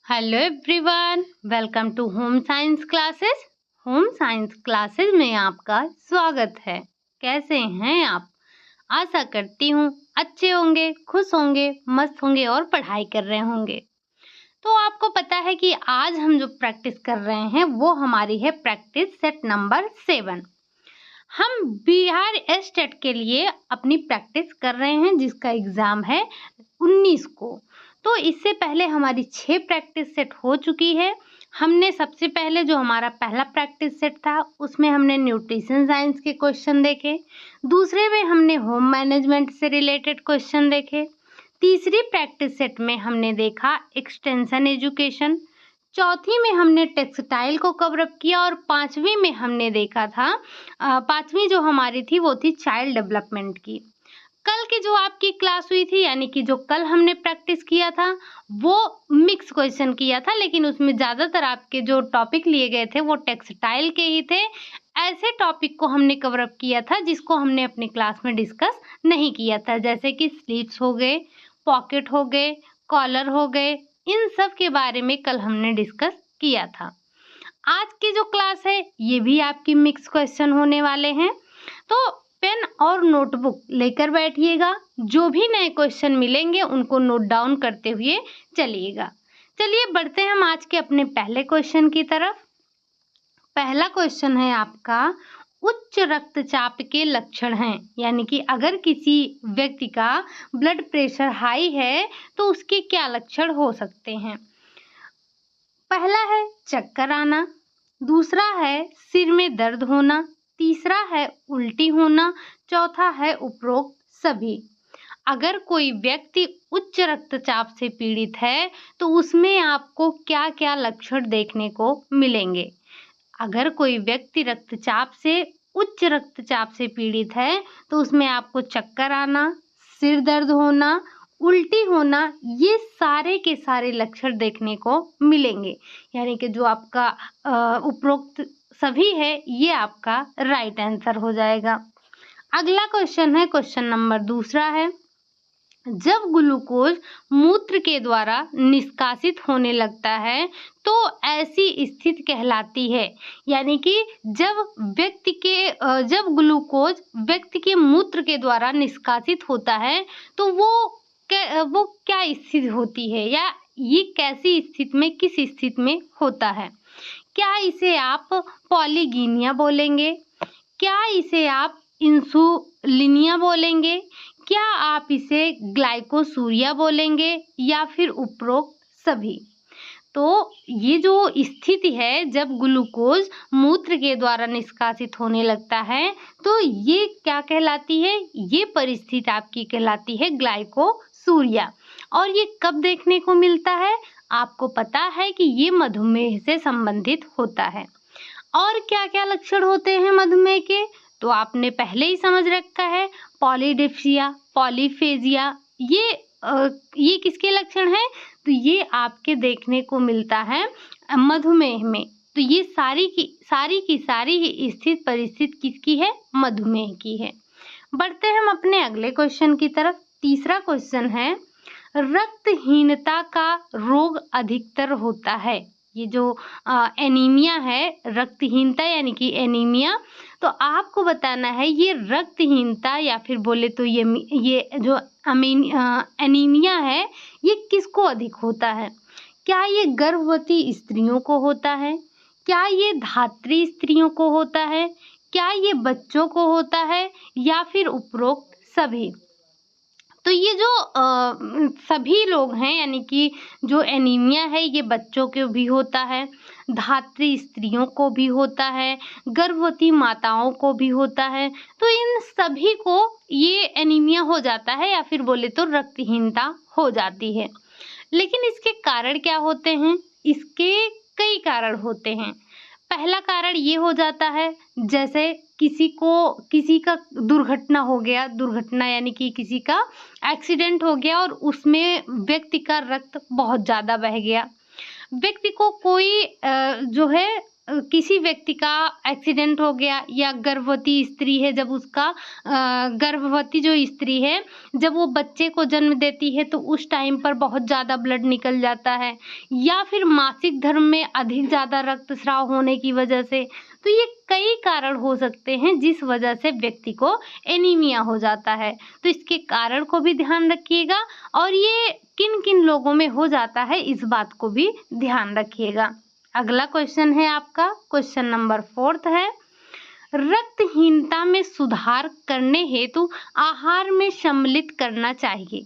Hello everyone, welcome to home science classes. Home science classes में आपका स्वागत है। कैसे हैं आप? आशा करती हूँ अच्छे होंगे, खुश होंगे, मस्त होंगे और पढ़ाई कर रहे होंगे। तो आपको पता है कि आज हम जो प्रैक्टिस कर रहे हैं वो हमारी है प्रैक्टिस सेट नंबर 7। हम बिहार स्टेट के लिए अपनी प्रैक्टिस कर रहे हैं जिसका एग्जाम है 19 को। तो इससे पहले हमारी 6 प्रैक्टिस सेट हो चुकी है। हमने सबसे पहले जो हमारा पहला प्रैक्टिस सेट था उसमें हमने न्यूट्रिशन साइंस के क्वेश्चन देखे। दूसरे में हमने होम मैनेजमेंट से रिलेटेड क्वेश्चन देखे। तीसरी प्रैक्टिस सेट में हमने देखा एक्सटेंशन एजुकेशन। चौथी में हमने टेक्सटाइल को कवर अप किया और पांचवी में हमने देखा था पांचवी जो हमारी थी वो थी चाइल्ड डेवलपमेंट की। कल की जो आपकी क्लास हुई थी यानी कि जो कल हमने प्रैक्टिस किया था वो मिक्स क्वेश्चन किया था, लेकिन उसमें ज़्यादातर आपके जो टॉपिक लिए गए थे वो टेक्सटाइल के ही थे। ऐसे टॉपिक को हमने कवर अप किया था जिसको हमने अपनी क्लास में डिस्कस नहीं किया था, जैसे कि स्लीव्स हो गए, पॉकेट हो गए, कॉलर हो गए, इन सब के बारे में कल हमने डिस्कस किया था। आज की जो क्लास है ये भी आपकी मिक्स क्वेश्चन होने वाले हैं, तो पेन और नोटबुक लेकर बैठिएगा। जो भी नए क्वेश्चन मिलेंगे उनको नोट डाउन करते हुए चलिएगा। चलिए बढ़ते हैं हम आज के अपने पहले क्वेश्चन की तरफ। पहला क्वेश्चन है आपका, उच्च रक्तचाप के लक्षण हैं, यानी कि अगर किसी व्यक्ति का ब्लड प्रेशर हाई है तो उसके क्या लक्षण हो सकते हैं। पहला है चक्कर आना, दूसरा है सिर में दर्द होना, तीसरा है उल्टी होना, चौथा है उपरोक्त सभी। अगर कोई व्यक्ति उच्च रक्तचाप से पीड़ित है तो उसमें आपको क्या क्या लक्षण देखने को मिलेंगे। अगर कोई व्यक्ति उच्च रक्तचाप से पीड़ित है तो उसमें आपको चक्कर आना, सिर दर्द होना, उल्टी होना, ये सारे के सारे लक्षण देखने को मिलेंगे। यानी कि जो आपका उपरोक्त सभी है ये आपका राइट आंसर हो जाएगा। अगला क्वेश्चन है, क्वेश्चन नंबर दूसरा है, जब ग्लूकोज मूत्र के द्वारा निष्कासित होने लगता है तो ऐसी स्थिति कहलाती है। यानी कि जब ग्लूकोज व्यक्ति के मूत्र के द्वारा निष्कासित होता है तो वो क्या स्थिति होती है, या ये कैसी स्थिति में, किस स्थिति में होता है। क्या इसे आप पॉलीगीनिया बोलेंगे, क्या इसे आप इंसुलिनिया बोलेंगे, क्या आप इसे ग्लाइकोसूरिया बोलेंगे, या फिर उपरोक्त सभी। तो ये जो स्थिति है जब ग्लूकोज मूत्र के द्वारा निष्कासित होने लगता है तो ये क्या कहलाती है, ये परिस्थिति आपकी कहलाती है ग्लाइकोसूरिया। और ये कब देखने को मिलता है, आपको पता है कि ये मधुमेह से संबंधित होता है। और क्या क्या लक्षण होते हैं मधुमेह के, तो आपने पहले ही समझ रखा है, पॉलीडिप्सिया, पॉलीफेजिया, ये किसके लक्षण हैं, तो ये आपके देखने को मिलता है मधुमेह में। तो ये सारी की सारी ही स्थिति परिस्थिति किसकी है, मधुमेह की है। बढ़ते हैं हम अपने अगले क्वेश्चन की तरफ। तीसरा क्वेश्चन है, रक्तहीनता का रोग अधिकतर होता है। ये जो एनीमिया है, रक्तहीनता यानी कि एनीमिया, तो आपको बताना है ये रक्तहीनता या फिर बोले तो ये जो एनीमिया है ये किसको अधिक होता है। क्या ये गर्भवती स्त्रियों को होता है, क्या ये धात्री स्त्रियों को होता है, क्या ये बच्चों को होता है, या फिर उपरोक्त सभी। तो ये जो सभी लोग हैं यानी कि जो एनीमिया है ये बच्चों को भी होता है, धात्री स्त्रियों को भी होता है, गर्भवती माताओं को भी होता है। तो इन सभी को ये एनीमिया हो जाता है या फिर बोले तो रक्तहीनता हो जाती है। लेकिन इसके कारण क्या होते हैं, इसके कई कारण होते हैं। पहला कारण ये हो जाता है, जैसे किसी का दुर्घटना हो गया, दुर्घटना यानी कि किसी का एक्सीडेंट हो गया और उसमें व्यक्ति का रक्त बहुत ज़्यादा बह गया। व्यक्ति को कोई जो है किसी व्यक्ति का एक्सीडेंट हो गया, या गर्भवती स्त्री है, जब उसका गर्भवती जो स्त्री है जब वो बच्चे को जन्म देती है तो उस टाइम पर बहुत ज़्यादा ब्लड निकल जाता है, या फिर मासिक धर्म में अधिक ज़्यादा रक्तस्राव होने की वजह से। तो ये कई कारण हो सकते हैं जिस वजह से व्यक्ति को एनीमिया हो जाता है। तो इसके कारण को भी ध्यान रखिएगा, और ये किन किन लोगों में हो जाता है इस बात को भी ध्यान रखिएगा। अगला क्वेश्चन है आपका, क्वेश्चन नंबर 4 है, रक्तहीनता में सुधार करने हेतु आहार में सम्मिलित करना चाहिए।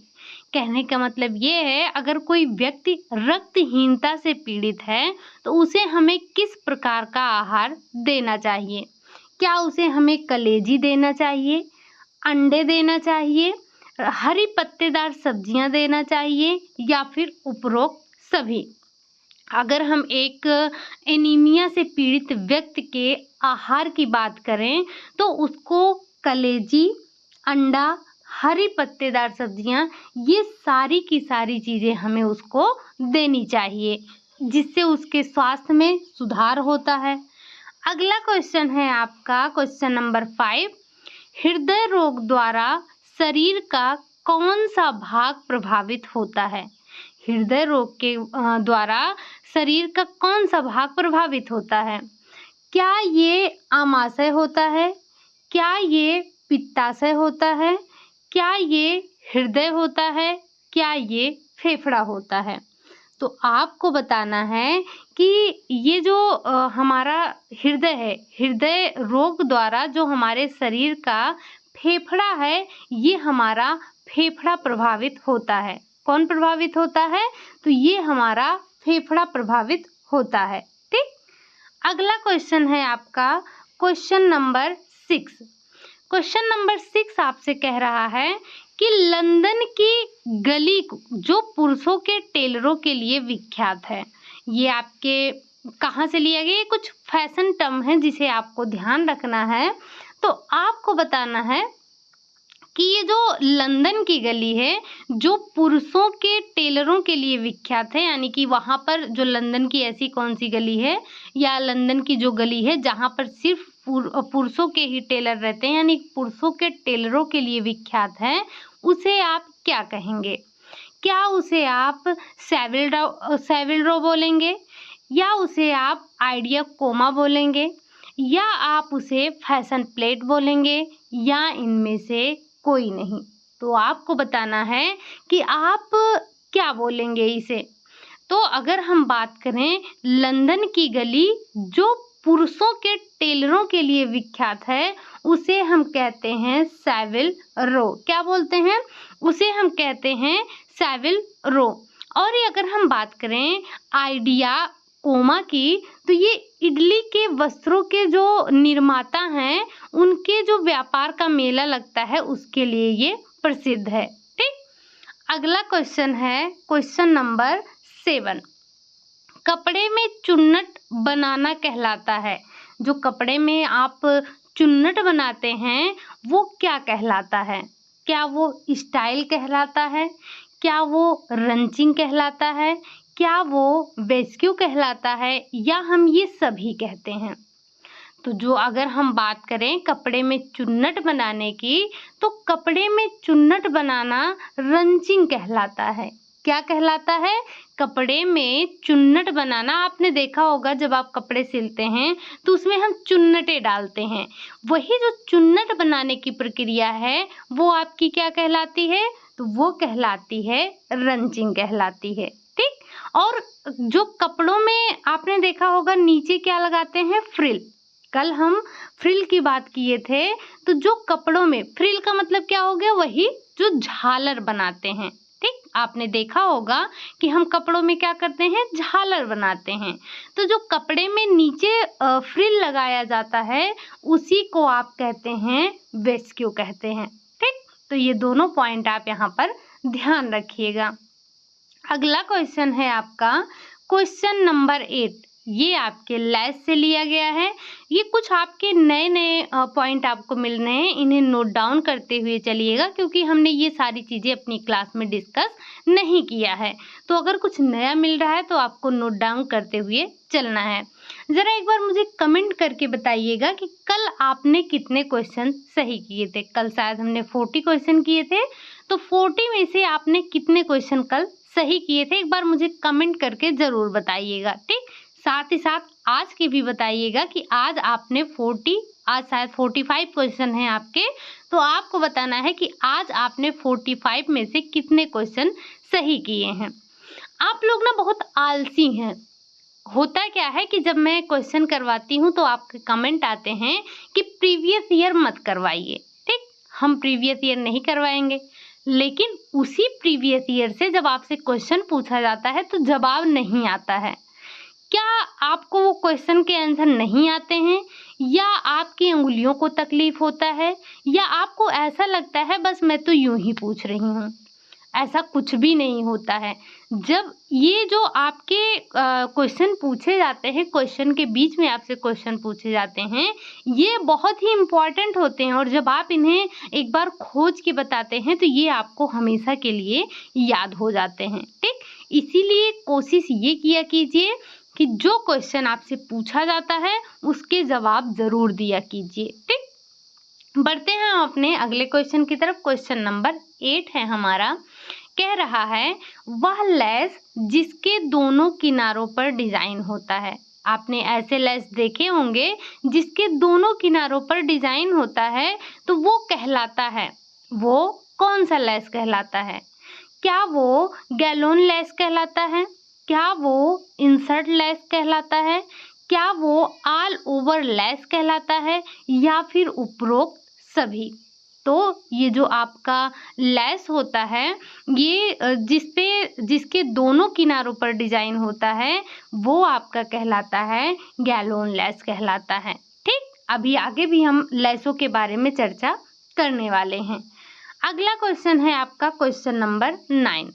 कहने का मतलब ये है, अगर कोई व्यक्ति रक्तहीनता से पीड़ित है तो उसे हमें किस प्रकार का आहार देना चाहिए। क्या उसे हमें कलेजी देना चाहिए, अंडे देना चाहिए, हरी पत्तेदार सब्जियां देना चाहिए, या फिर उपरोक्त सभी। अगर हम एक एनीमिया से पीड़ित व्यक्ति के आहार की बात करें तो उसको कलेजी, अंडा, हरी पत्तेदार सब्जियां, ये सारी की सारी चीज़ें हमें उसको देनी चाहिए, जिससे उसके स्वास्थ्य में सुधार होता है। अगला क्वेश्चन है आपका, क्वेश्चन नंबर 5, हृदय रोग द्वारा शरीर का कौन सा भाग प्रभावित होता है। हृदय रोग के द्वारा शरीर का कौन सा भाग प्रभावित होता है। क्या ये आमाशय होता है, क्या ये पित्ताशय होता है, क्या ये हृदय होता है, क्या ये फेफड़ा होता है। तो आपको बताना है कि ये जो हमारा हृदय है, हृदय रोग द्वारा जो हमारे शरीर का फेफड़ा है, ये हमारा फेफड़ा प्रभावित होता है। कौन प्रभावित होता है, तो ये हमारा फेफड़ा प्रभावित होता है। ठीक, अगला क्वेश्चन है आपका, क्वेश्चन नंबर 6। क्वेश्चन नंबर 6 आपसे कह रहा है कि लंदन की गली जो पुरुषों के टेलरों के लिए विख्यात है, ये आपके कहाँ से लिया गया, ये कुछ फैशन टर्म है जिसे आपको ध्यान रखना है। तो आपको बताना है कि ये जो लंदन की गली है जो पुरुषों के टेलरों के लिए विख्यात है, यानी कि वहाँ पर जो लंदन की ऐसी कौन सी गली है, या लंदन की जो गली है जहाँ पर सिर्फ पुरुषों के ही टेलर रहते हैं, यानी पुरुषों के टेलरों के लिए विख्यात है, उसे आप क्या कहेंगे। क्या उसे आप सेविल रो बोलेंगे, या उसे आप आइडिया कोमा बोलेंगे, या आप उसे फैशन प्लेट बोलेंगे, या इनमें से कोई नहीं। तो आपको बताना है कि आप क्या बोलेंगे इसे। तो अगर हम बात करें लंदन की गली जो पुरुषों के टेलरों के लिए विख्यात है, उसे हम कहते हैं सेविल रो। क्या बोलते हैं, उसे हम कहते हैं सेविल रो। और ये अगर हम बात करें आइडिया कोमा की, तो ये इडली के वस्त्रों के जो निर्माता हैं उनके जो व्यापार का मेला लगता है उसके लिए ये प्रसिद्ध है। ठीक, अगला क्वेश्चन है, क्वेश्चन नंबर 7, कपड़े में चुन्नट बनाना कहलाता है। जो कपड़े में आप चुन्नट बनाते हैं वो क्या कहलाता है। क्या वो स्टाइल कहलाता है, क्या वो रंचिंग कहलाता है, क्या वो वेस्क्यू कहलाता है, या हम ये सभी कहते हैं। तो जो अगर हम बात करें कपड़े में चुन्नट बनाने की, तो कपड़े में चुन्नट बनाना रंचिंग कहलाता है। क्या कहलाता है, कपड़े में चुन्नट बनाना। आपने देखा होगा जब आप कपड़े सिलते हैं तो उसमें हम चुन्नटें डालते हैं, वही जो चुन्नट बनाने की प्रक्रिया है वो आपकी क्या कहलाती है, तो वो कहलाती है रंचिंग कहलाती है। ठीक, और जो कपड़ों में आपने देखा होगा नीचे क्या लगाते हैं, फ्रिल। कल हम फ्रिल की बात किए थे, तो जो कपड़ों में फ्रिल का मतलब क्या हो गया, वही जो झालर बनाते हैं। ठीक, आपने देखा होगा कि हम कपड़ों में क्या करते हैं, झालर बनाते हैं। तो जो कपड़े में नीचे फ्रिल लगाया जाता है उसी को आप कहते हैं वेस्क्यू कहते हैं। ठीक, तो ये दोनों पॉइंट आप यहाँ पर ध्यान रखिएगा। अगला क्वेश्चन है आपका क्वेश्चन नंबर 8, ये आपके लैस से लिया गया है। ये कुछ आपके नए नए पॉइंट आपको मिल रहे हैं, इन्हें नोट डाउन करते हुए चलिएगा क्योंकि हमने ये सारी चीज़ें अपनी क्लास में डिस्कस नहीं किया है। तो अगर कुछ नया मिल रहा है तो आपको नोट डाउन करते हुए चलना है। ज़रा एक बार मुझे कमेंट करके बताइएगा कि कल आपने कितने क्वेश्चन सही किए थे। कल शायद हमने 40 क्वेश्चन किए थे, तो 40 में से आपने कितने क्वेश्चन कल सही किए थे, एक बार मुझे कमेंट करके ज़रूर बताइएगा, ठीक। साथ ही साथ आज के भी बताइएगा कि आज आपने आज शायद 45 क्वेश्चन हैं आपके, तो आपको बताना है कि आज आपने 45 में से कितने क्वेश्चन सही किए हैं। आप लोग ना बहुत आलसी हैं। होता क्या है कि जब मैं क्वेश्चन करवाती हूँ तो आपके कमेंट आते हैं कि प्रीवियस ईयर मत करवाइए, ठीक। हम प्रीवियस ईयर नहीं करवाएंगे, लेकिन उसी प्रीवियस ईयर से जब आपसे क्वेश्चन पूछा जाता है तो जवाब नहीं आता है। क्या आपको वो क्वेश्चन के आंसर नहीं आते हैं, या आपकी उंगलियों को तकलीफ होता है, या आपको ऐसा लगता है बस मैं तो यूं ही पूछ रही हूँ? ऐसा कुछ भी नहीं होता है। जब ये जो आपके क्वेश्चन पूछे जाते हैं, क्वेश्चन के बीच में आपसे क्वेश्चन पूछे जाते हैं, ये बहुत ही इम्पॉर्टेंट होते हैं, और जब आप इन्हें एक बार खोज के बताते हैं तो ये आपको हमेशा के लिए याद हो जाते हैं, ठीक। इसीलिए कोशिश ये किया कीजिए कि जो क्वेश्चन आपसे पूछा जाता है उसके जवाब ज़रूर दिया कीजिए, ठीक। बढ़ते हैं हम अपने अगले क्वेश्चन की तरफ। क्वेश्चन नंबर 8 है हमारा। कह रहा है वह लेस जिसके दोनों किनारों पर डिजाइन होता है। आपने ऐसे लेस देखे होंगे जिसके दोनों किनारों पर डिजाइन होता है, तो वो कहलाता है, वो कौन सा लेस कहलाता है? क्या वो गैलोन लेस कहलाता है? क्या वो इंसर्ट लेस कहलाता है? क्या वो ऑल ओवर लेस कहलाता है, या फिर उपरोक्त सभी? तो ये जो आपका लेस होता है, ये जिसके दोनों किनारों पर डिजाइन होता है, वो आपका कहलाता है गैलोन लेस कहलाता है, ठीक। अभी आगे भी हम लेसों के बारे में चर्चा करने वाले हैं। अगला क्वेश्चन है आपका क्वेश्चन नंबर 9।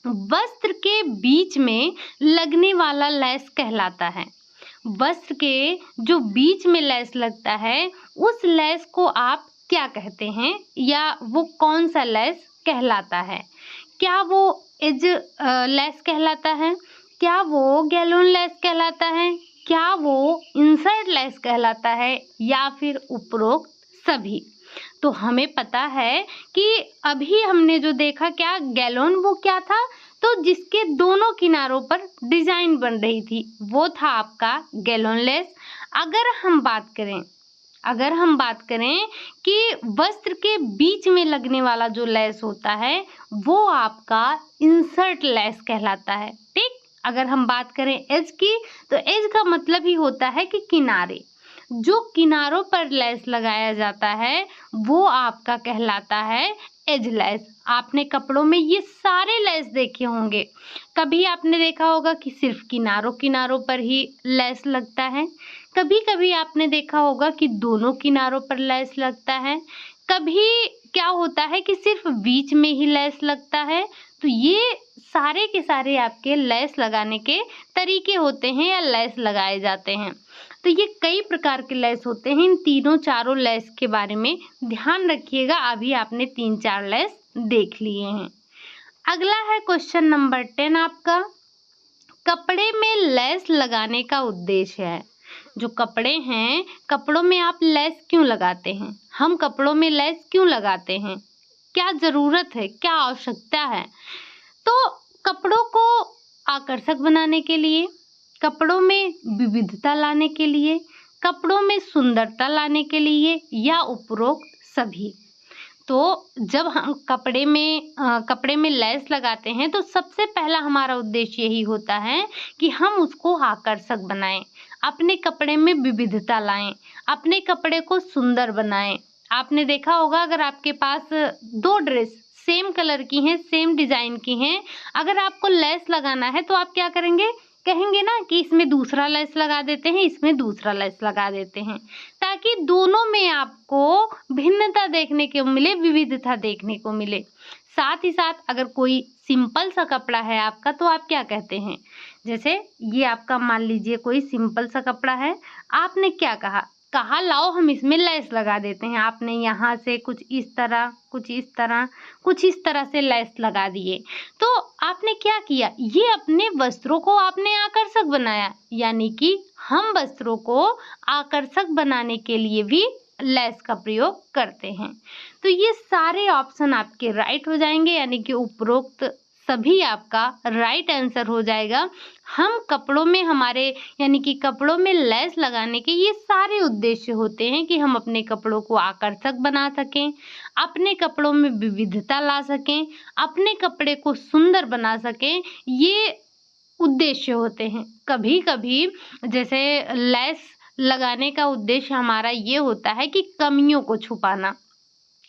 वस्त्र के बीच में लगने वाला लेस कहलाता है। वस्त्र के जो बीच में लेस लगता है, उस लेस को आप क्या कहते हैं, या वो कौन सा लेस कहलाता है? क्या वो एज लेस कहलाता है? क्या वो गैलोन लेस कहलाता है? क्या वो इंसर्ट लेस कहलाता है, या फिर उपरोक्त सभी? तो हमें पता है कि अभी हमने जो देखा, क्या गैलोन वो क्या था, तो जिसके दोनों किनारों पर डिजाइन बन रही थी, वो था आपका गैलोन लेस। अगर हम बात करें कि वस्त्र के बीच में लगने वाला जो लेस होता है, वो आपका इंसर्ट लेस कहलाता है, ठीक। अगर हम बात करें एज की, तो एज का मतलब ही होता है कि किनारे। जो किनारों पर लेस लगाया जाता है वो आपका कहलाता है एज लेस। आपने कपड़ों में ये सारे लेस देखे होंगे। कभी आपने देखा होगा कि सिर्फ किनारों पर ही लेस लगता है, कभी कभी आपने देखा होगा कि दोनों किनारों पर लेस लगता है, कभी क्या होता है कि सिर्फ बीच में ही लेस लगता है। तो ये सारे के सारे आपके लेस लगाने के तरीके होते हैं, या लेस लगाए जाते हैं। तो ये कई प्रकार के लेस होते हैं। इन तीनों चारों लेस के बारे में ध्यान रखिएगा। अभी आपने 3-4 लेस देख लिए हैं। अगला है क्वेश्चन नंबर 10 आपका। कपड़े में लेस लगाने का उद्देश्य है। जो कपड़े हैं, कपड़ों में आप लेस क्यों लगाते हैं? हम कपड़ों में लेस क्यों लगाते हैं? क्या जरूरत है, क्या आवश्यकता है? तो कपड़ों को आकर्षक बनाने के लिए, कपड़ों में विविधता लाने के लिए, कपड़ों में सुंदरता लाने के लिए, या उपरोक्त सभी? तो जब हम कपड़े में लेस लगाते हैं तो सबसे पहला हमारा उद्देश्य यही होता है कि हम उसको आकर्षक बनाएं, अपने कपड़े में विविधता लाएं, अपने कपड़े को सुंदर बनाएं। आपने देखा होगा, अगर आपके पास 2 ड्रेस सेम कलर की हैं, सेम डिजाइन की हैं, अगर आपको लेस लगाना है तो आप क्या करेंगे? कहेंगे ना कि इसमें दूसरा लेस लगा देते हैं, इसमें दूसरा लेस लगा देते हैं, ताकि दोनों में आपको भिन्नता देखने को मिले, विविधता देखने को मिले। साथ ही साथ अगर कोई सिंपल सा कपड़ा है आपका, तो आप क्या कहते हैं? जैसे ये आपका मान लीजिए कोई सिंपल सा कपड़ा है, आपने क्या कहा? कहा लाओ हम इसमें लेस लगा देते हैं। आपने यहाँ से कुछ इस तरह, कुछ इस तरह, कुछ इस तरह से लेस लगा दिए। तो आपने क्या किया, ये अपने वस्त्रों को आपने आकर्षक बनाया, यानी कि हम वस्त्रों को आकर्षक बनाने के लिए भी लेस का प्रयोग करते हैं। तो ये सारे ऑप्शन आपके राइट हो जाएंगे, यानी कि उपरोक्त सभी आपका राइट आंसर हो जाएगा। हम कपड़ों में हमारे यानी कि कपड़ों में लेस लगाने के ये सारे उद्देश्य होते हैं कि हम अपने कपड़ों को आकर्षक बना सकें, अपने कपड़ों में विविधता ला सकें, अपने कपड़े को सुंदर बना सकें, ये उद्देश्य होते हैं। कभी कभी जैसे लेस लगाने का उद्देश्य हमारा ये होता है कि कमियों को छुपाना।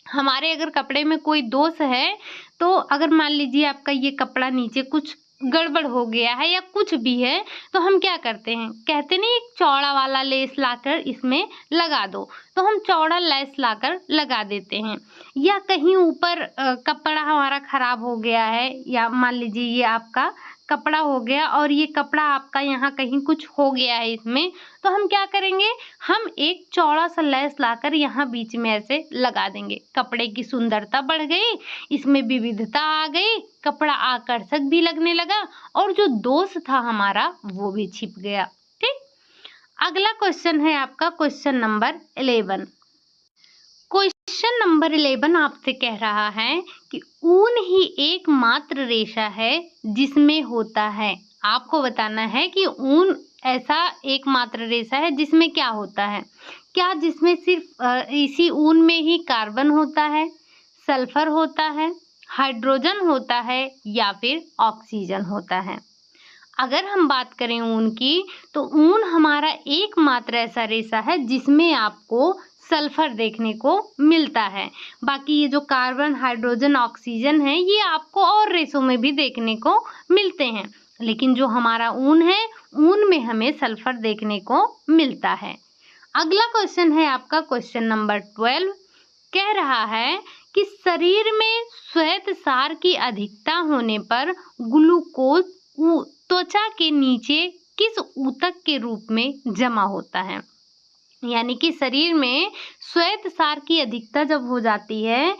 हमारे अगर कपड़े में कोई दोष है, तो अगर मान लीजिए आपका ये कपड़ा नीचे कुछ गड़बड़ हो गया है या कुछ भी है, तो हम क्या करते हैं, कहते नहीं एक चौड़ा वाला लेस लाकर इसमें लगा दो, तो हम चौड़ा लेस लाकर लगा देते हैं। या कहीं ऊपर कपड़ा हमारा खराब हो गया है, या मान लीजिए ये आपका कपड़ा हो गया और ये कपड़ा आपका यहाँ कहीं कुछ हो गया है इसमें, तो हम क्या करेंगे, हम एक चौड़ा सा लेस लाकर यहाँ बीच में ऐसे लगा देंगे। कपड़े की सुंदरता बढ़ गई, इसमें विविधता आ गई, कपड़ा आकर्षक भी लगने लगा और जो दोष था हमारा वो भी छिप गया। ठीक, अगला क्वेश्चन है आपका क्वेश्चन नंबर 11। क्वेश्चन नंबर 11 आपसे कह रहा है कि ऊन ही एकमात्र रेशा है जिसमें होता है। आपको बताना है कि ऊन ऐसा एकमात्र रेशा है जिसमें क्या होता है। क्या जिसमें सिर्फ इसी ऊन में ही कार्बन होता है, सल्फर होता है, हाइड्रोजन होता है या फिर ऑक्सीजन होता है। अगर हम बात करें ऊन की, तो ऊन हमारा एकमात्र ऐसा रेशा है जिसमें आपको सल्फर देखने को मिलता है। बाकी ये जो कार्बन, हाइड्रोजन, ऑक्सीजन है, ये आपको और रेशों में भी देखने को मिलते हैं, लेकिन जो हमारा ऊन है, ऊन में हमें सल्फर देखने को मिलता है। अगला क्वेश्चन है आपका क्वेश्चन नंबर 12। कह रहा है कि शरीर में श्वेतसार की अधिकता होने पर ग्लूकोज त्वचा के नीचे किस ऊतक के रूप में जमा होता है। यानी कि शरीर में श्वेतसार की अधिकता जब हो जाती है,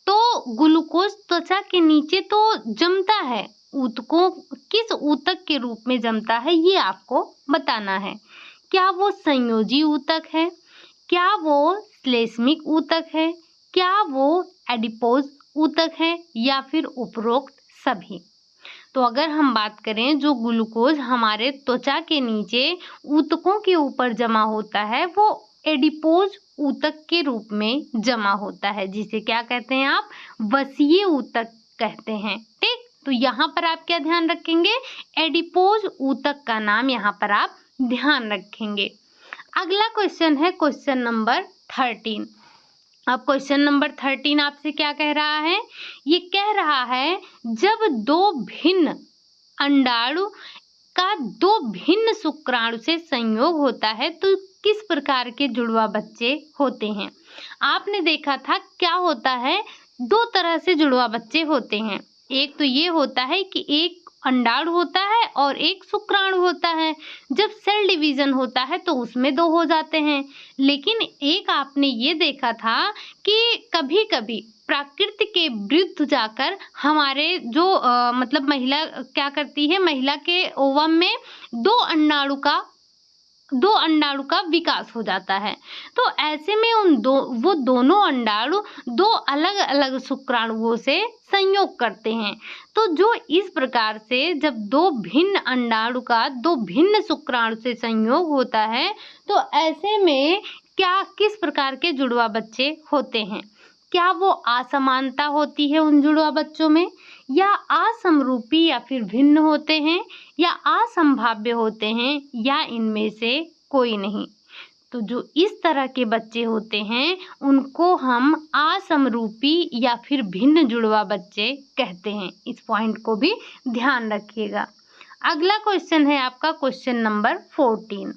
तो ग्लूकोज त्वचा के नीचे तो जमता है, ऊतकों किस ऊतक के रूप में जमता है ये आपको बताना है। क्या वो संयोजी ऊतक है, क्या वो श्लेष्मिक ऊतक है, क्या वो एडिपोज ऊतक है या फिर उपरोक्त सभी। तो अगर हम बात करें, जो ग्लूकोज हमारे त्वचा के नीचे ऊतकों के ऊपर जमा होता है, वो एडिपोज ऊतक के रूप में जमा होता है, जिसे क्या कहते हैं आप, वसीय ऊतक कहते हैं। ठीक, तो यहाँ पर आप क्या ध्यान रखेंगे, एडिपोज ऊतक का नाम यहाँ पर आप ध्यान रखेंगे। अगला क्वेश्चन है क्वेश्चन नंबर 13। अब क्वेश्चन नंबर 13 आपसे क्या कह रहा है, ये कह रहा है जब दो भिन्न अंडाणु का दो भिन्न शुक्राणु से संयोग होता है तो किस प्रकार के जुड़वा बच्चे होते हैं। आपने देखा था क्या होता है, दो तरह से जुड़वा बच्चे होते हैं। एक तो ये होता है कि एक अंडाणु होता है और एक शुक्राणु होता है। जब सेल डिवीजन होता है तो उसमें दो हो जाते हैं। लेकिन एक आपने ये देखा था कि कभी कभी प्रकृति के विरुद्ध जाकर हमारे जो मतलब महिला क्या करती है, महिला के ओवम में दो अंडाणु का विकास हो जाता है। तो ऐसे में वो दोनों अंडाणु दो अलग अलग शुक्राणुओं से संयोग करते हैं। तो जो इस प्रकार से जब दो भिन्न अंडाणु का दो भिन्न शुक्राणु से संयोग होता है, तो ऐसे में किस प्रकार के जुड़वा बच्चे होते हैं। क्या वो असमानता होती है उन जुड़वा बच्चों में, या असमरूपी या फिर भिन्न होते हैं, या असंभाव्य होते हैं, या इनमें से कोई नहीं। तो जो इस तरह के बच्चे होते हैं उनको हम असमरूपी या फिर भिन्न जुड़वा बच्चे कहते हैं। इस पॉइंट को भी ध्यान रखिएगा। अगला क्वेश्चन है आपका क्वेश्चन नंबर 14।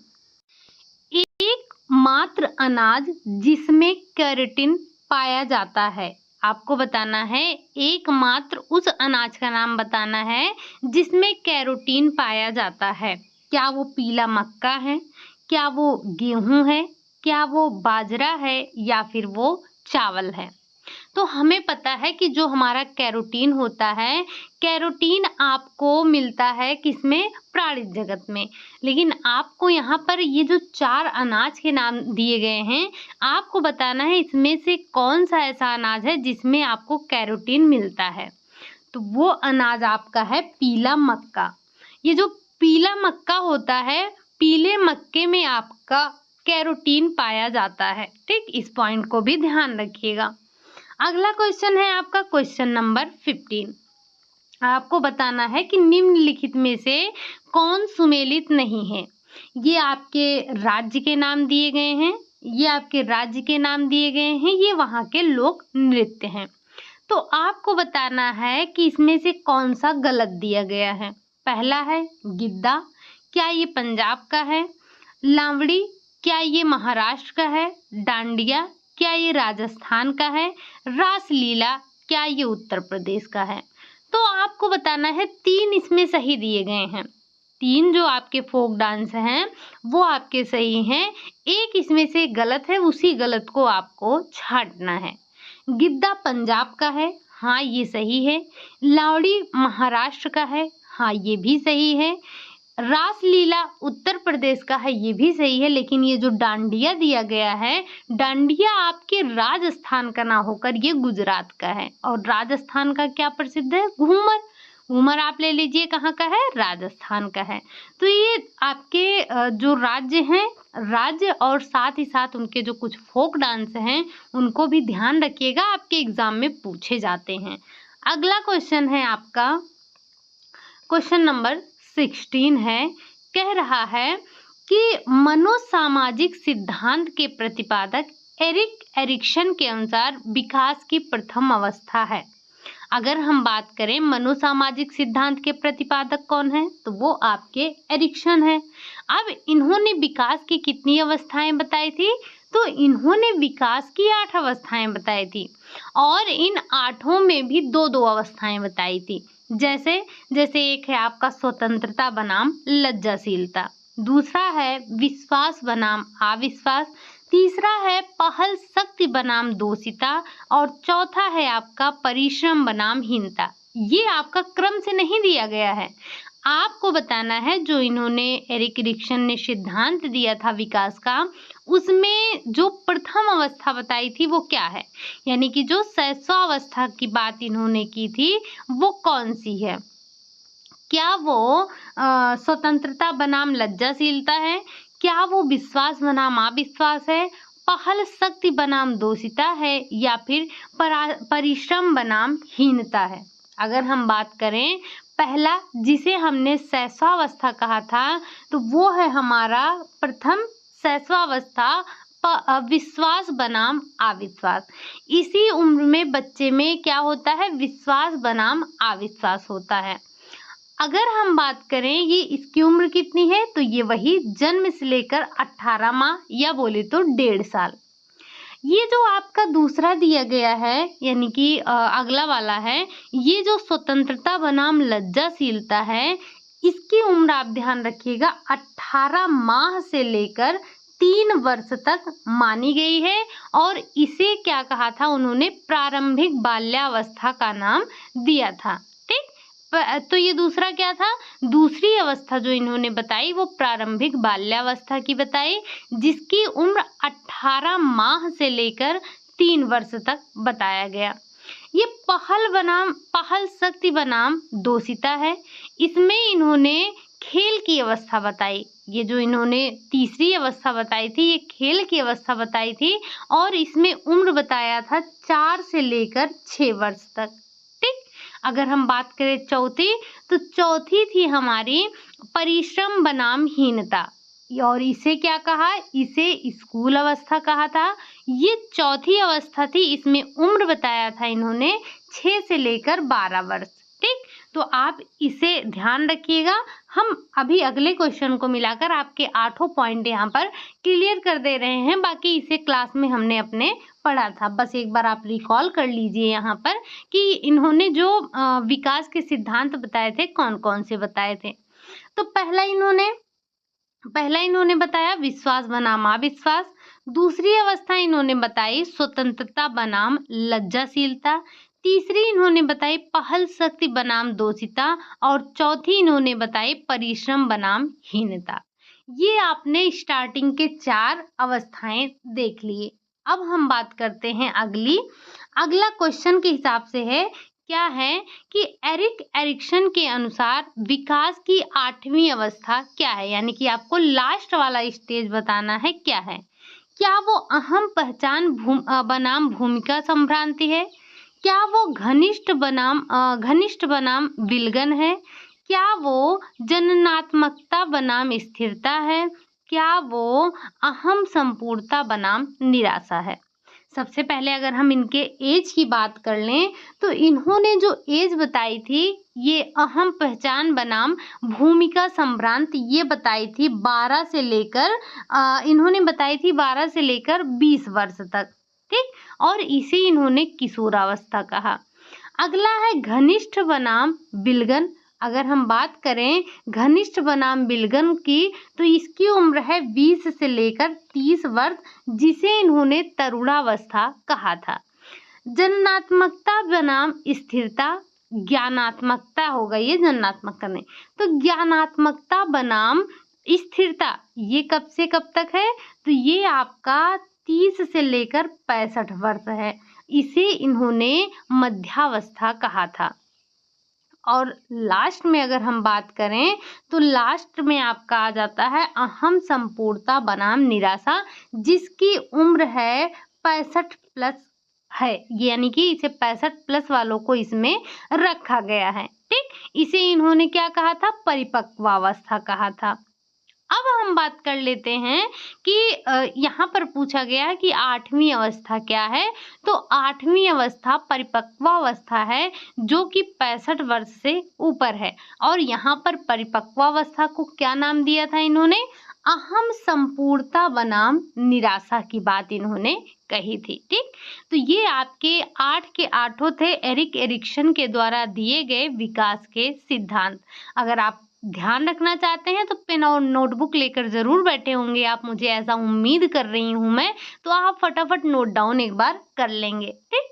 एक मात्र अनाज जिसमें केराटिन पाया जाता है, आपको बताना है एकमात्र उस अनाज का नाम बताना है जिसमें कैरोटीन पाया जाता है। क्या वो पीला मक्का है, क्या वो गेहूं है, क्या वो बाजरा है या फिर वो चावल है? तो हमें पता है कि जो हमारा कैरोटीन होता है, कैरोटीन आपको मिलता है किसमें? प्राणिज जगत में। लेकिन आपको यहाँ पर ये जो 4 अनाज के नाम दिए गए हैं, आपको बताना है इसमें से कौन-सा ऐसा अनाज है जिसमें आपको कैरोटीन मिलता है। तो वो अनाज आपका है पीला मक्का। ये जो पीला मक्का होता है, पीले मक्के में आपका कैरोटीन पाया जाता है। ठीक? इस पॉइंट को भी ध्यान रखिएगा। अगला क्वेश्चन है आपका क्वेश्चन नंबर 15। आपको बताना है कि निम्नलिखित में से कौन सुमेलित नहीं है। ये आपके राज्य के नाम दिए गए हैं, ये आपके राज्य के नाम दिए गए हैं, ये वहाँ के लोक नृत्य हैं। तो आपको बताना है कि इसमें से कौन सा गलत दिया गया है। पहला है गिद्दा, क्या ये पंजाब का है? लावड़ी, क्या ये महाराष्ट्र का है? डांडिया, क्या ये राजस्थान का है? रासलीला, क्या ये उत्तर प्रदेश का है? तो आपको बताना है 3 इसमें सही दिए गए हैं। 3 जो आपके फोक डांस हैं वो आपके सही हैं। एक इसमें से गलत है, उसी गलत को आपको छांटना है। गिद्दा पंजाब का है, हाँ ये सही है। लावड़ी महाराष्ट्र का है, हाँ ये भी सही है। रासलीला उत्तर प्रदेश का है, ये भी सही है। लेकिन ये जो डांडिया दिया गया है, डांडिया आपके राजस्थान का ना होकर ये गुजरात का है। और राजस्थान का क्या प्रसिद्ध है? घूमर। घूमर आप ले लीजिए, कहाँ का है? राजस्थान का है। तो ये आपके जो राज्य हैं, राज्य और साथ ही साथ उनके जो कुछ फोक डांस हैं उनको भी ध्यान रखिएगा, आपके एग्जाम में पूछे जाते हैं। अगला क्वेश्चन है आपका क्वेश्चन नंबर 16 है। कह रहा है कि मनोसामाजिक सिद्धांत के प्रतिपादक एरिक्सन के अनुसार विकास की प्रथम अवस्था है। अगर हम बात करें मनोसामाजिक सिद्धांत के प्रतिपादक कौन है, तो वो आपके एरिक्सन है। अब इन्होंने विकास की कितनी अवस्थाएं बताई थी? तो इन्होंने विकास की 8 अवस्थाएं बताई थी और इन 8 में भी 2-2 अवस्थाएं बताई थी। जैसे जैसे एक है आपका स्वतंत्रता बनाम लज्जाशीलता, दूसरा है विश्वास बनाम अविश्वास, तीसरा है पहल शक्ति बनाम दोषिता और चौथा है आपका परिश्रम बनाम हीनता। ये आपका क्रम से नहीं दिया गया है, आपको बताना है। जो इन्होंने एरिक एरिक्सन ने सिद्धांत दिया था विकास का, उसमें जो प्रथम अवस्था बताई थी वो क्या है, यानी कि जो शैशवावस्था की बात इन्होंने की थी वो कौन सी है? क्या वो स्वतंत्रता बनाम लज्जाशीलता है? क्या वो विश्वास बनाम अविश्वास है? पहल शक्ति बनाम दोषिता है या फिर परिश्रम बनाम हीनता है? अगर हम बात करें पहला, जिसे हमने शैशवावस्था कहा था, तो वो है हमारा प्रथम शैशवावस्था, विश्वास बनाम अविश्वास। इसी उम्र में बच्चे में क्या होता है? विश्वास बनाम अविश्वास होता है। अगर हम बात करें ये इसकी उम्र कितनी है, तो ये वही जन्म से लेकर 18 माह या बोले तो 1.5 साल। ये जो आपका दूसरा दिया गया है, यानी कि अगला वाला है, ये जो स्वतंत्रता बनाम लज्जाशीलता है, इसकी उम्र आप ध्यान रखिएगा 18 माह से लेकर 3 वर्ष तक मानी गई है और इसे क्या कहा था उन्होंने? प्रारंभिक बाल्यावस्था का नाम दिया था। तो ये दूसरा क्या था? दूसरी अवस्था जो इन्होंने बताई वो प्रारंभिक बाल्यावस्था की बताई, जिसकी उम्र 18 माह से लेकर 3 वर्ष तक बताया गया। ये पहल शक्ति बनाम दोषिता है, इसमें इन्होंने खेल की अवस्था बताई। ये जो इन्होंने तीसरी अवस्था बताई थी, ये खेल की अवस्था बताई थी और इसमें उम्र बताया था 4 से लेकर 6 वर्ष तक। अगर हम बात करें चौथी, तो चौथी थी हमारी परिश्रम बनाम हीनता और इसे क्या कहा? इसे स्कूल अवस्था कहा था। ये चौथी अवस्था थी, इसमें उम्र बताया था इन्होंने 6 से लेकर 12 वर्ष। ठीक, तो आप इसे ध्यान रखिएगा। हम अभी अगले क्वेश्चन को मिलाकर आपके 8 पॉइंट यहाँ पर क्लियर कर दे रहे हैं, बाकी इसे क्लास में हमने अपने पढ़ा था। बस एक बार आप रिकॉल कर लीजिए यहाँ पर कि इन्होंने जो विकास के सिद्धांत बताए थे कौन कौन से बताए थे। तो पहला इन्होंने बताया विश्वास बनाम अविश्वास, दूसरी अवस्था इन्होंने बताई स्वतंत्रता बनाम लज्जाशीलता। तीसरी इन्होंने बताई पहल शक्ति बनाम दोषिता और चौथी इन्होंने बताई परिश्रम बनाम हीनता। ये आपने स्टार्टिंग के 4 अवस्थाएं देख लिए। अब हम बात करते हैं अगला क्वेश्चन के हिसाब से है, क्या है कि एरिक एरिक्सन के अनुसार विकास की 8वीं अवस्था क्या है, यानी कि आपको लास्ट वाला स्टेज बताना है क्या है। क्या वो अहम पहचान बनाम भूमिका संभ्रांति है? क्या वो घनिष्ठ बनाम विलगन है? क्या वो जननात्मकता बनाम स्थिरता है? क्या वो अहम संपूर्णता बनाम निराशा है? सबसे पहले अगर हम इनके एज की बात कर लें तो इन्होंने जो एज बताई थी ये अहम पहचान बनाम भूमिका संभ्रांत ये बताई थी 12 से लेकर इन्होंने बताई थी 12 से लेकर 20 वर्ष तक, ठीक। और इसे इन्होंने किशोरावस्था कहा। अगला है घनिष्ठ बनाम विलगन। अगर हम बात करें घनिष्ठ बनाम विलगन की तो इसकी उम्र है 20 से लेकर 30 वर्ष, जिसे इन्होंने तरुणावस्था कहा था। जननात्मकता बनाम स्थिरता, ज्ञानात्मकता होगा ये जननात्मकता नहीं, तो ज्ञानात्मकता बनाम स्थिरता ये कब से कब तक है, तो ये आपका 30 से लेकर 65 वर्ष है। इसे इन्होंने मध्यावस्था कहा था। और लास्ट में अगर हम बात करें तो लास्ट में आपका आ जाता है अहम संपूर्णता बनाम निराशा, जिसकी उम्र है 65 प्लस है, यानी कि इसे 65 प्लस वालों को इसमें रखा गया है, ठीक। इसे इन्होंने क्या कहा था, परिपक्वावस्था कहा था। अब हम बात कर लेते हैं कि यहाँ पर पूछा गया है कि 8वीं अवस्था क्या है, तो 8वीं अवस्था परिपक्वावस्था है जो कि 65 वर्ष से ऊपर है। और यहाँ पर परिपक्वावस्था को क्या नाम दिया था इन्होंने, अहम संपूर्णता बनाम निराशा की बात इन्होंने कही थी, ठीक। तो ये आपके 8 के 8 थे एरिक एरिक्सन के द्वारा दिए गए विकास के सिद्धांत। अगर आप ध्यान रखना चाहते हैं तो पेन और नोटबुक लेकर जरूर बैठे होंगे आप, मुझे ऐसा उम्मीद कर रही हूं मैं, तो आप फटाफट नोट डाउन एक बार कर लेंगे, ठीक।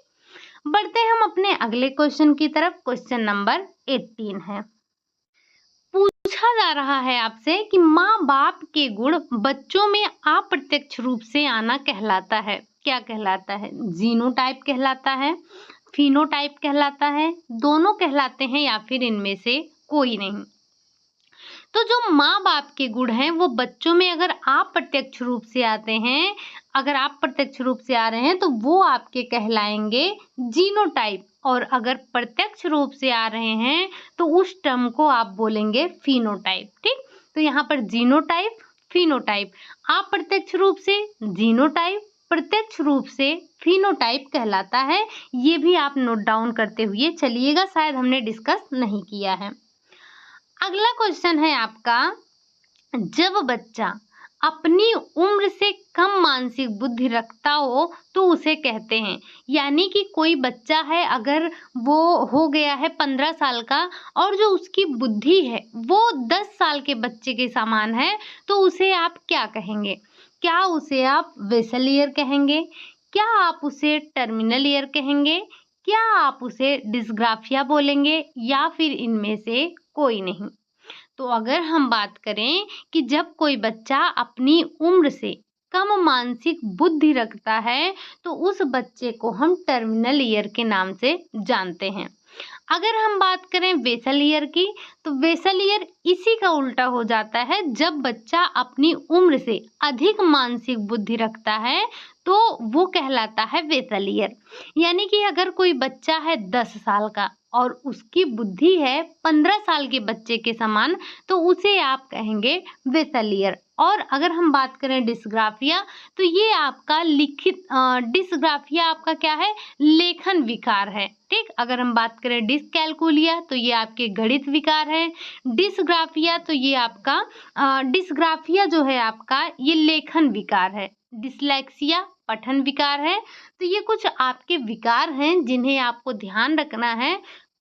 बढ़ते हैं हम अपने अगले क्वेश्चन की तरफ। क्वेश्चन नंबर 18 है। पूछा जा रहा है आपसे कि माँ बाप के गुण बच्चों में अप्रत्यक्ष रूप से आना कहलाता है, क्या कहलाता है, जीनोटाइप कहलाता है, फिनोटाइप कहलाता है, दोनों कहलाते हैं या फिर इनमें से कोई नहीं। तो जो माँ बाप के गुण हैं वो बच्चों में अगर अप्रत्यक्ष रूप से आते हैं, अगर अप्रत्यक्ष रूप से आ रहे हैं तो वो आपके कहलाएंगे जीनोटाइप, और अगर प्रत्यक्ष रूप से आ रहे हैं तो उस टर्म को आप बोलेंगे फिनोटाइप, ठीक। तो यहाँ पर जीनोटाइप, फिनोटाइप, अप्रत्यक्ष रूप से जीनोटाइप, प्रत्यक्ष रूप से फिनोटाइप कहलाता है। ये भी आप नोट डाउन करते हुए चलिएगा, शायद हमने डिस्कस नहीं किया है। अगला क्वेश्चन है आपका, जब बच्चा अपनी उम्र से कम मानसिक बुद्धि रखता हो तो उसे कहते हैं, यानी कि कोई बच्चा है अगर वो हो गया है 15 साल का और जो उसकी बुद्धि है वो 10 साल के बच्चे के समान है, तो उसे आप क्या कहेंगे? क्या उसे आप वेसल ईयर कहेंगे? क्या आप उसे टर्मिनल ईयर कहेंगे? क्या आप उसे डिस्ग्राफिया बोलेंगे या फिर इनमें से कोई नहीं? तो अगर हम बात करें कि जब कोई बच्चा अपनी उम्र से कम मानसिक बुद्धि रखता है तो उस बच्चे को हम टर्मिनल ईयर के नाम से जानते हैं। अगर हम बात करें वेसल ईयर की, तो वेसल ईयर इसी का उल्टा हो जाता है। जब बच्चा अपनी उम्र से अधिक मानसिक बुद्धि रखता है तो वो कहलाता है वेसल ईयर। यानी कि अगर कोई बच्चा है 10 साल का और उसकी बुद्धि है 15 साल के बच्चे के समान, तो उसे आप कहेंगे वेसल ईयर। और अगर हम बात करें डिस्ग्राफिया, तो ये आपका डिस्ग्राफिया आपका क्या है, लेखन विकार है, ठीक। अगर हम बात करें डिसकैलकुलिया तो ये आपके गणित विकार है। डिस्ग्राफिया तो ये आपका डिस्ग्राफिया जो है आपका ये लेखन विकार है। डिसलेक्सिया पठन विकार है। तो ये कुछ आपके विकार हैं जिन्हें आपको ध्यान रखना है।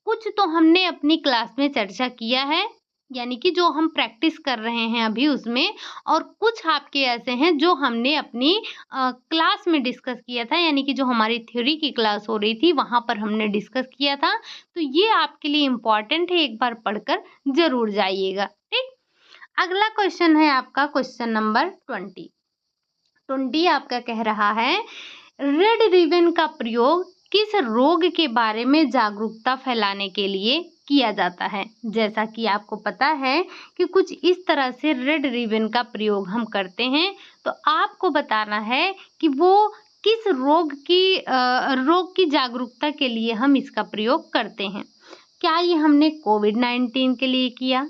कुछ तो हमने अपनी क्लास में चर्चा किया है, यानी कि जो हम प्रैक्टिस कर रहे हैं अभी उसमें, और कुछ आपके ऐसे हैं जो हमने अपनी क्लास में डिस्कस किया था, यानी कि जो हमारी थ्योरी की क्लास हो रही थी वहाँ पर हमने डिस्कस किया था। तो ये आपके लिए इम्पोर्टेंट है, एक बार पढ़कर ज़रूर जाइएगा, ठीक। अगला क्वेश्चन है आपका क्वेश्चन नंबर 20 आपका कह रहा है, रेड रिबन का प्रयोग किस रोग के बारे में जागरूकता फैलाने के लिए किया जाता है। जैसा कि आपको पता है कि कुछ इस तरह से रेड रिबन का प्रयोग हम करते हैं, तो आपको बताना है कि वो किस रोग की जागरूकता के लिए हम इसका प्रयोग करते हैं। क्या ये हमने कोविड-19 के लिए किया?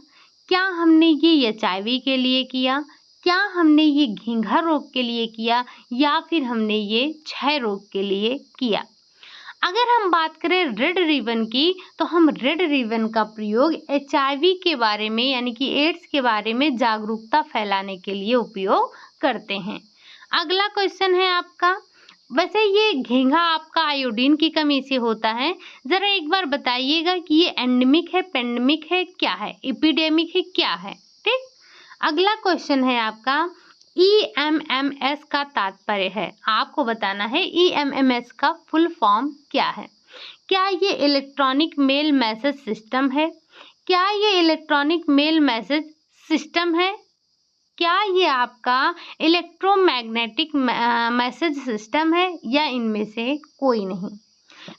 क्या हमने ये एचआईवी के लिए किया? क्या हमने ये घींघा रोग के लिए किया, या फिर हमने ये क्षय रोग के लिए किया? अगर हम बात करें रेड रिबन की, तो हम रेड रिबन का प्रयोग एचआईवी के बारे में, यानी कि एड्स के बारे में जागरूकता फैलाने के लिए उपयोग करते हैं। अगला क्वेश्चन है आपका, वैसे ये घींघा आपका आयोडीन की कमी से होता है। जरा एक बार बताइएगा कि ये एंडेमिक है, पेंडेमिक है, क्या है, एपिडेमिक है, क्या है, ठीक। अगला क्वेश्चन है आपका, ईएमएमएस का तात्पर्य है, आपको बताना है ईएमएमएस का फुल फॉर्म क्या है। क्या ये इलेक्ट्रॉनिक मेल मैसेज सिस्टम है? क्या ये इलेक्ट्रॉनिक मेल मैसेज सिस्टम है? क्या ये आपका इलेक्ट्रोमैग्नेटिक मैसेज सिस्टम है, या इनमें से कोई नहीं?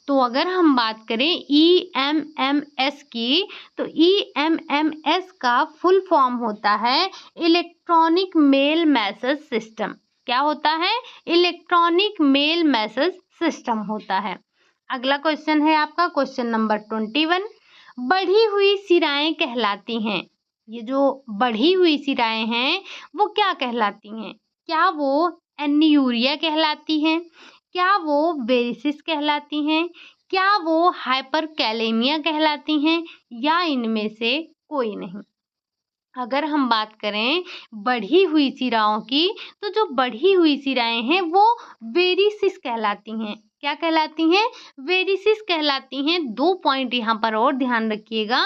तो अगर हम बात करें ईएमएमएस की, तो ईएमएमएस का फुल फॉर्म होता है इलेक्ट्रॉनिक मेल मैसेज सिस्टम। क्या होता है? इलेक्ट्रॉनिक मेल मैसेज सिस्टम होता है। अगला क्वेश्चन है आपका क्वेश्चन नंबर 21, बढ़ी हुई सिराएं कहलाती हैं। ये जो बढ़ी हुई सिराएं हैं वो क्या कहलाती हैं? क्या वो एन्यूरिया कहलाती हैं? क्या वो वेरिसिस कहलाती हैं? क्या वो हाइपरकैलेमिया कहलाती हैं, या इनमें से कोई नहीं? अगर हम बात करें बढ़ी हुई सिराओं की, तो जो बढ़ी हुई सिराएं हैं वो वेरिसिस कहलाती हैं। क्या कहलाती हैं? वेरिसिस कहलाती हैं। 2 पॉइंट यहाँ पर और ध्यान रखिएगा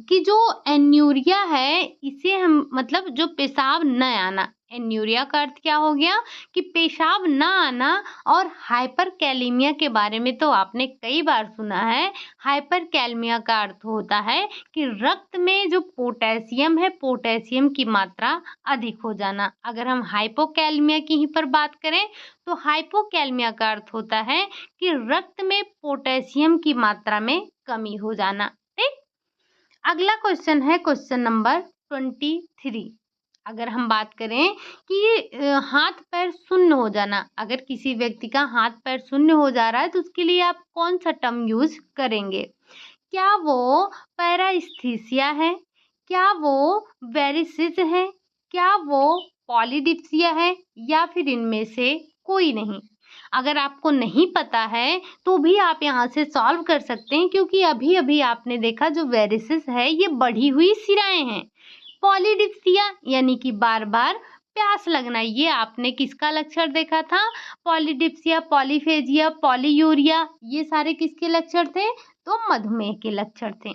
कि जो एन्यूरिया है इसे हम मतलब जो पेशाब न आना, एन्यूरिया का अर्थ क्या हो गया कि पेशाब ना आना, और हाइपरकैलेमिया के बारे में तो आपने कई बार सुना है। हाइपरकैलेमिया का अर्थ होता है कि रक्त में जो पोटेशियम है, पोटेशियम की मात्रा अधिक हो जाना। अगर हम हाइपोकैलेमिया की ही पर बात करें, तो हाइपोकैलेमिया का अर्थ होता है कि रक्त में पोटेशियम की मात्रा में कमी हो जाना, ठीक। अगला क्वेश्चन है क्वेश्चन नंबर 23। अगर हम बात करें कि हाथ पैर शून्य हो जाना, अगर किसी व्यक्ति का हाथ पैर शून्य हो जा रहा है तो उसके लिए आप कौन सा टर्म यूज करेंगे? क्या वो पैरास्थीसिया है? क्या वो वेरिसिस है? क्या वो पॉलीडिप्सिया है, या फिर इनमें से कोई नहीं? अगर आपको नहीं पता है तो भी आप यहाँ से सॉल्व कर सकते हैं, क्योंकि अभी अभी आपने देखा जो वेरिसिस है ये बढ़ी हुई सिराएं हैं। पॉलीडिप्सिया यानी कि बार बार प्यास लगना, ये आपने किसका लक्षण देखा था? पॉलीडिप्सिया, पॉलीफेजिया, पॉलीयूरिया, ये सारे किसके लक्षण थे? तो मधुमेह के लक्षण थे।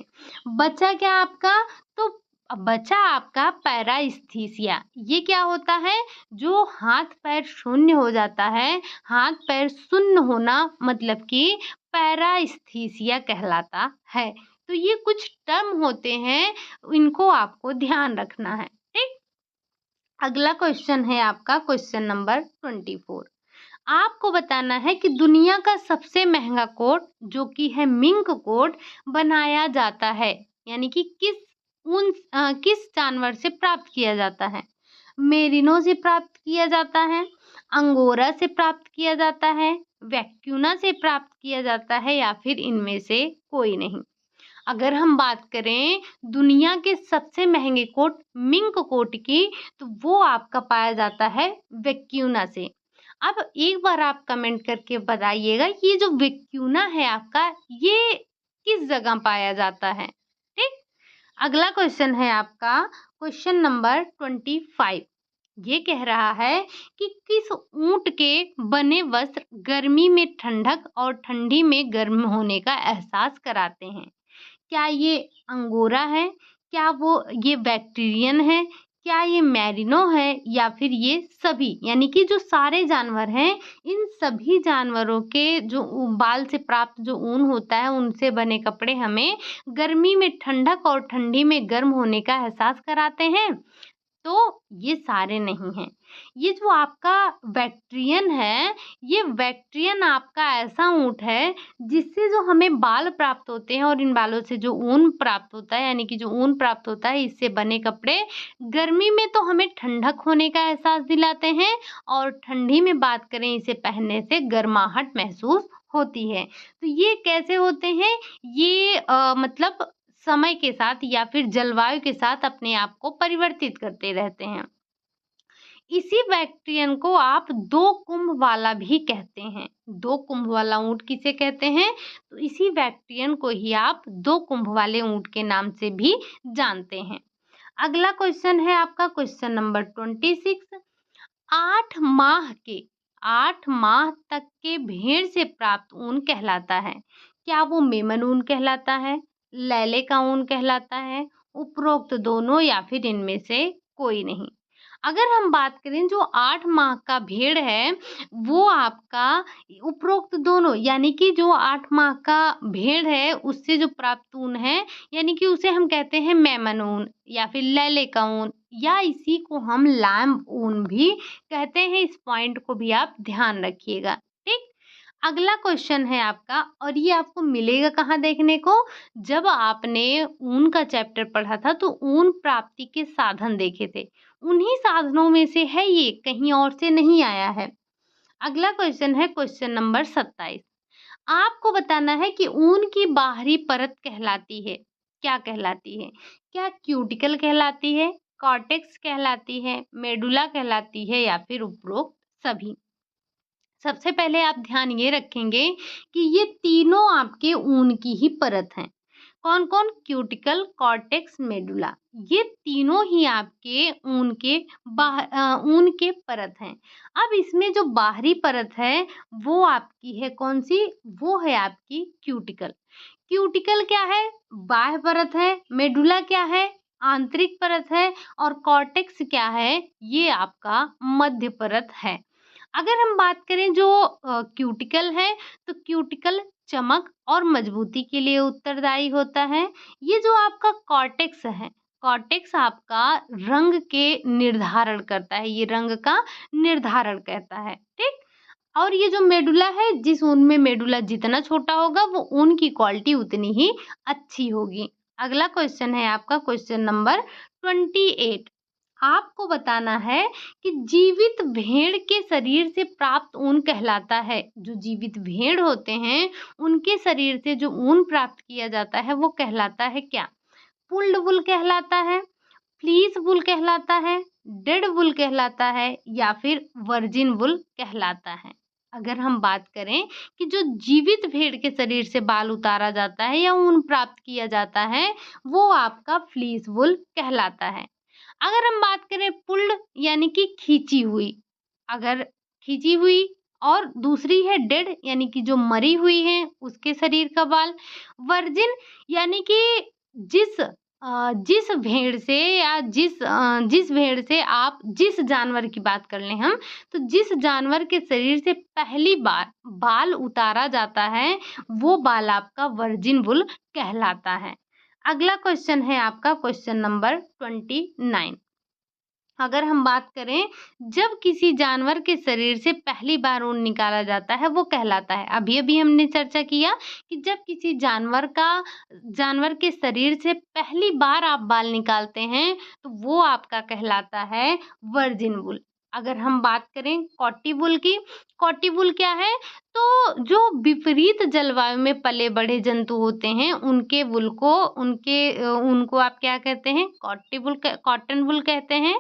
बचा क्या आपका? तो बचा आपका पैरास्थीसिया। ये क्या होता है? जो हाथ पैर शून्य हो जाता है, हाथ पैर शून्य होना मतलब कि पैरास्थीसिया कहलाता है। तो ये कुछ टर्म होते हैं, इनको आपको ध्यान रखना है, ठीक। अगला क्वेश्चन है आपका क्वेश्चन नंबर 24। आपको बताना है कि दुनिया का सबसे महंगा कोट जो कि है मिंक कोट बनाया जाता है, यानी कि किस जानवर से प्राप्त किया जाता है? मेरिनो से प्राप्त किया जाता है, अंगोरा से प्राप्त किया जाता है, वैक्यूना से प्राप्त किया जाता है, या फिर इनमें से कोई नहीं? अगर हम बात करें दुनिया के सबसे महंगे कोट मिंक कोट की, तो वो आपका पाया जाता है वैक्यूना से। अब एक बार आप कमेंट करके बताइएगा ये जो वैक्यूना है आपका, ये किस जगह पाया जाता है, ठीक। अगला क्वेश्चन है आपका क्वेश्चन नंबर 25। ये कह रहा है कि किस ऊंट के बने वस्त्र गर्मी में ठंडक और ठंडी में गर्म होने का एहसास कराते हैं? क्या ये अंगोरा है? क्या वो ये बैक्टीरियन है, क्या ये मैरिनो है या फिर ये सभी, यानी कि जो सारे जानवर हैं, इन सभी जानवरों के जो बाल से प्राप्त जो ऊन होता है, उनसे बने कपड़े हमें गर्मी में ठंडक और ठंडी में गर्म होने का एहसास कराते हैं? तो ये सारे नहीं हैं। ये जो आपका बैक्टीरियन है, ये बैक्टीरियन आपका ऐसा ऊँट है जिससे जो हमें बाल प्राप्त होते हैं और इन बालों से जो ऊन प्राप्त होता है, यानी कि जो ऊन प्राप्त होता है, इससे बने कपड़े गर्मी में तो हमें ठंडक होने का एहसास दिलाते हैं और ठंडी में बात करें इसे पहनने से गर्माहट महसूस होती है। तो ये कैसे होते हैं? ये मतलब समय के साथ या फिर जलवायु के साथ अपने आप को परिवर्तित करते रहते हैं। इसी बैक्टीरियन को आप दो कुंभ वाला भी कहते हैं। दो कुंभ वाला ऊँट किसे कहते हैं? तो इसी बैक्टीरियन को ही आप दो कुंभ वाले ऊँट के नाम से भी जानते हैं। अगला क्वेश्चन है आपका क्वेश्चन नंबर 26। 8 माह तक के भेड़ से प्राप्त ऊन कहलाता है। क्या वो मेमन ऊन कहलाता है, लैले का ऊन कहलाता है, उपरोक्त दोनों या फिर इनमें से कोई नहीं? अगर हम बात करें जो 8 माह का भेड़ है, वो आपका उपरोक्त दोनों, यानी कि जो 8 माह का भेड़ है उससे जो प्राप्त ऊन है, यानी कि उसे हम कहते हैं मेमन ऊन या फिर लैले का ऊन, या इसी को हम लैम्ब ऊन भी कहते हैं। इस पॉइंट को भी आप ध्यान रखिएगा, ठीक। अगला क्वेश्चन है आपका, और ये आपको मिलेगा कहाँ देखने को? जब आपने ऊन का चैप्टर पढ़ा था तो ऊन प्राप्ति के साधन देखे थे, उन्हीं साधनों में से है ये, कहीं और से नहीं आया है। अगला क्वेश्चन है क्वेश्चन नंबर 27। आपको बताना है कि ऊन की बाहरी परत कहलाती है, क्या कहलाती है? क्या क्यूटिकल कहलाती है, कॉर्टेक्स कहलाती है, मेडुला कहलाती है या फिर उपरोक्त सभी? सबसे पहले आप ध्यान ये रखेंगे कि ये तीनों आपके ऊन की ही परत हैं। कौन-कौन? Cuticle, cortex, medulla. ये तीनों ही आपके ऊन के परत हैं। अब इसमें जो बाहरी परत है वो आपकी है कौन-सी? वो है आपकी क्यूटिकल। क्यूटिकल क्या है? बाह्य परत है। मेडुला क्या है? आंतरिक परत है। और कॉर्टेक्स क्या है? ये आपका मध्य परत है। अगर हम बात करें जो क्यूटिकल है, तो क्यूटिकल चमक और मजबूती के लिए उत्तरदायी होता है। ये जो आपका कॉर्टेक्स है, कॉर्टेक्स आपका रंग के निर्धारण करता है, ये रंग का निर्धारण करता है, ठीक। और ये जो मेडुला है, जिस ऊन में मेडुला जितना छोटा होगा वो ऊन की क्वालिटी उतनी ही अच्छी होगी। अगला क्वेश्चन है आपका क्वेश्चन नंबर 28। आपको बताना है कि जीवित भेड़ के शरीर से प्राप्त ऊन कहलाता है। जो जीवित भेड़ होते हैं उनके शरीर से जो ऊन प्राप्त किया जाता है वो कहलाता है क्या? पुल्ड वुल कहलाता है, फ्लीस वुल कहलाता है, डेड वुल कहलाता है या फिर वर्जिन वुल कहलाता है? अगर हम बात करें कि जो जीवित भेड़ के शरीर से बाल उतारा जाता है या ऊन प्राप्त किया जाता है, वो आपका फ्लीस वुल कहलाता है। अगर हम बात करें पुल्ड, यानी कि खींची हुई, अगर खींची हुई, और दूसरी है डेड, यानी कि जो मरी हुई है उसके शरीर का बाल। वर्जिन यानी कि जिस भेड़ से या जिस भेड़ से आप जिस जानवर की बात कर लें हम, तो जिस जानवर के शरीर से पहली बार बाल उतारा जाता है वो बाल आपका वर्जिन वुल कहलाता है। अगला क्वेश्चन है आपका क्वेश्चन नंबर 29। अगर हम बात करें, जब किसी जानवर के शरीर से पहली बार ऊन निकाला जाता है वो कहलाता है। अभी-अभी हमने चर्चा किया कि जब किसी जानवर के शरीर से पहली बार आप बाल निकालते हैं तो वो आपका कहलाता है वर्जिन वुल। अगर हम बात करें कॉटी वुल की, कॉटी वुल क्या है? तो जो विपरीत जलवायु में पले-बढ़े जंतु होते हैं उनके वुल को उनको आप क्या कहते हैं? कॉटन वुल कहते हैं।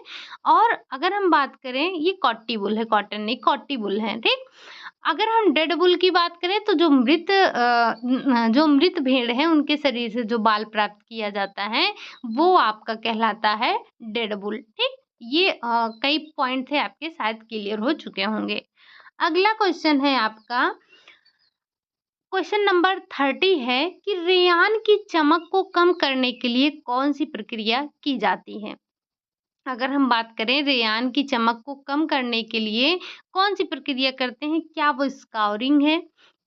और अगर हम बात करें, ये कॉटी वुल है, कॉटन नहीं, कॉटी वुल है, ठीक। अगर हम डेड वुल की बात करें तो जो मृत भेड़ है उनके शरीर से जो बाल प्राप्त किया जाता है वो आपका कहलाता है डेड वुल, ठीक। ये कई पॉइंट थे आपके, शायद क्लियर हो चुके होंगे। अगला क्वेश्चन है आपका क्वेश्चन नंबर 30 है कि रेयान की चमक को कम करने के लिए कौन सी प्रक्रिया की जाती है। अगर हम बात करें रेयान की चमक को कम करने के लिए कौन सी प्रक्रिया करते हैं, क्या वो स्काउरिंग है,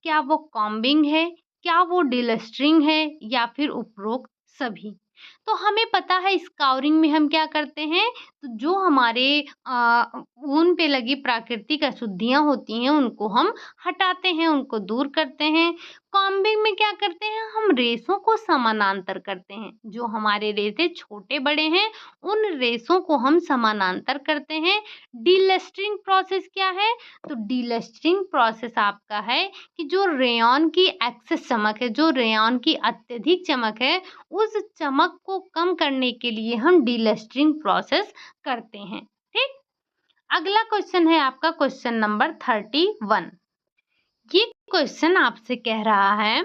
क्या वो कॉम्बिंग है, क्या वो डिलस्टरिंग है या फिर उपरोक्त सभी। तो हमें पता है स्काउरिंग में हम क्या करते हैं, तो जो हमारे ऊन पे लगी प्राकृतिक अशुद्धियां होती हैं उनको हम हटाते हैं, उनको दूर करते हैं। कॉम्बिंग में क्या करते हैं, हम रेशों को समानांतर करते हैं। जो हमारे रेशे छोटे बड़े हैं उन रेशों को हम समानांतर करते हैं। डीलस्टरिंग प्रोसेस क्या है, तो डीलस्टरिंग प्रोसेस आपका है कि जो रेयॉन की एक्सेस चमक है, जो रेयॉन की अत्यधिक चमक है, उस चमक को कम करने के लिए हम डीलस्टरिंग प्रोसेस करते हैं। ठीक। अगला क्वेश्चन है आपका क्वेश्चन नंबर 31। ये क्वेश्चन आपसे कह रहा है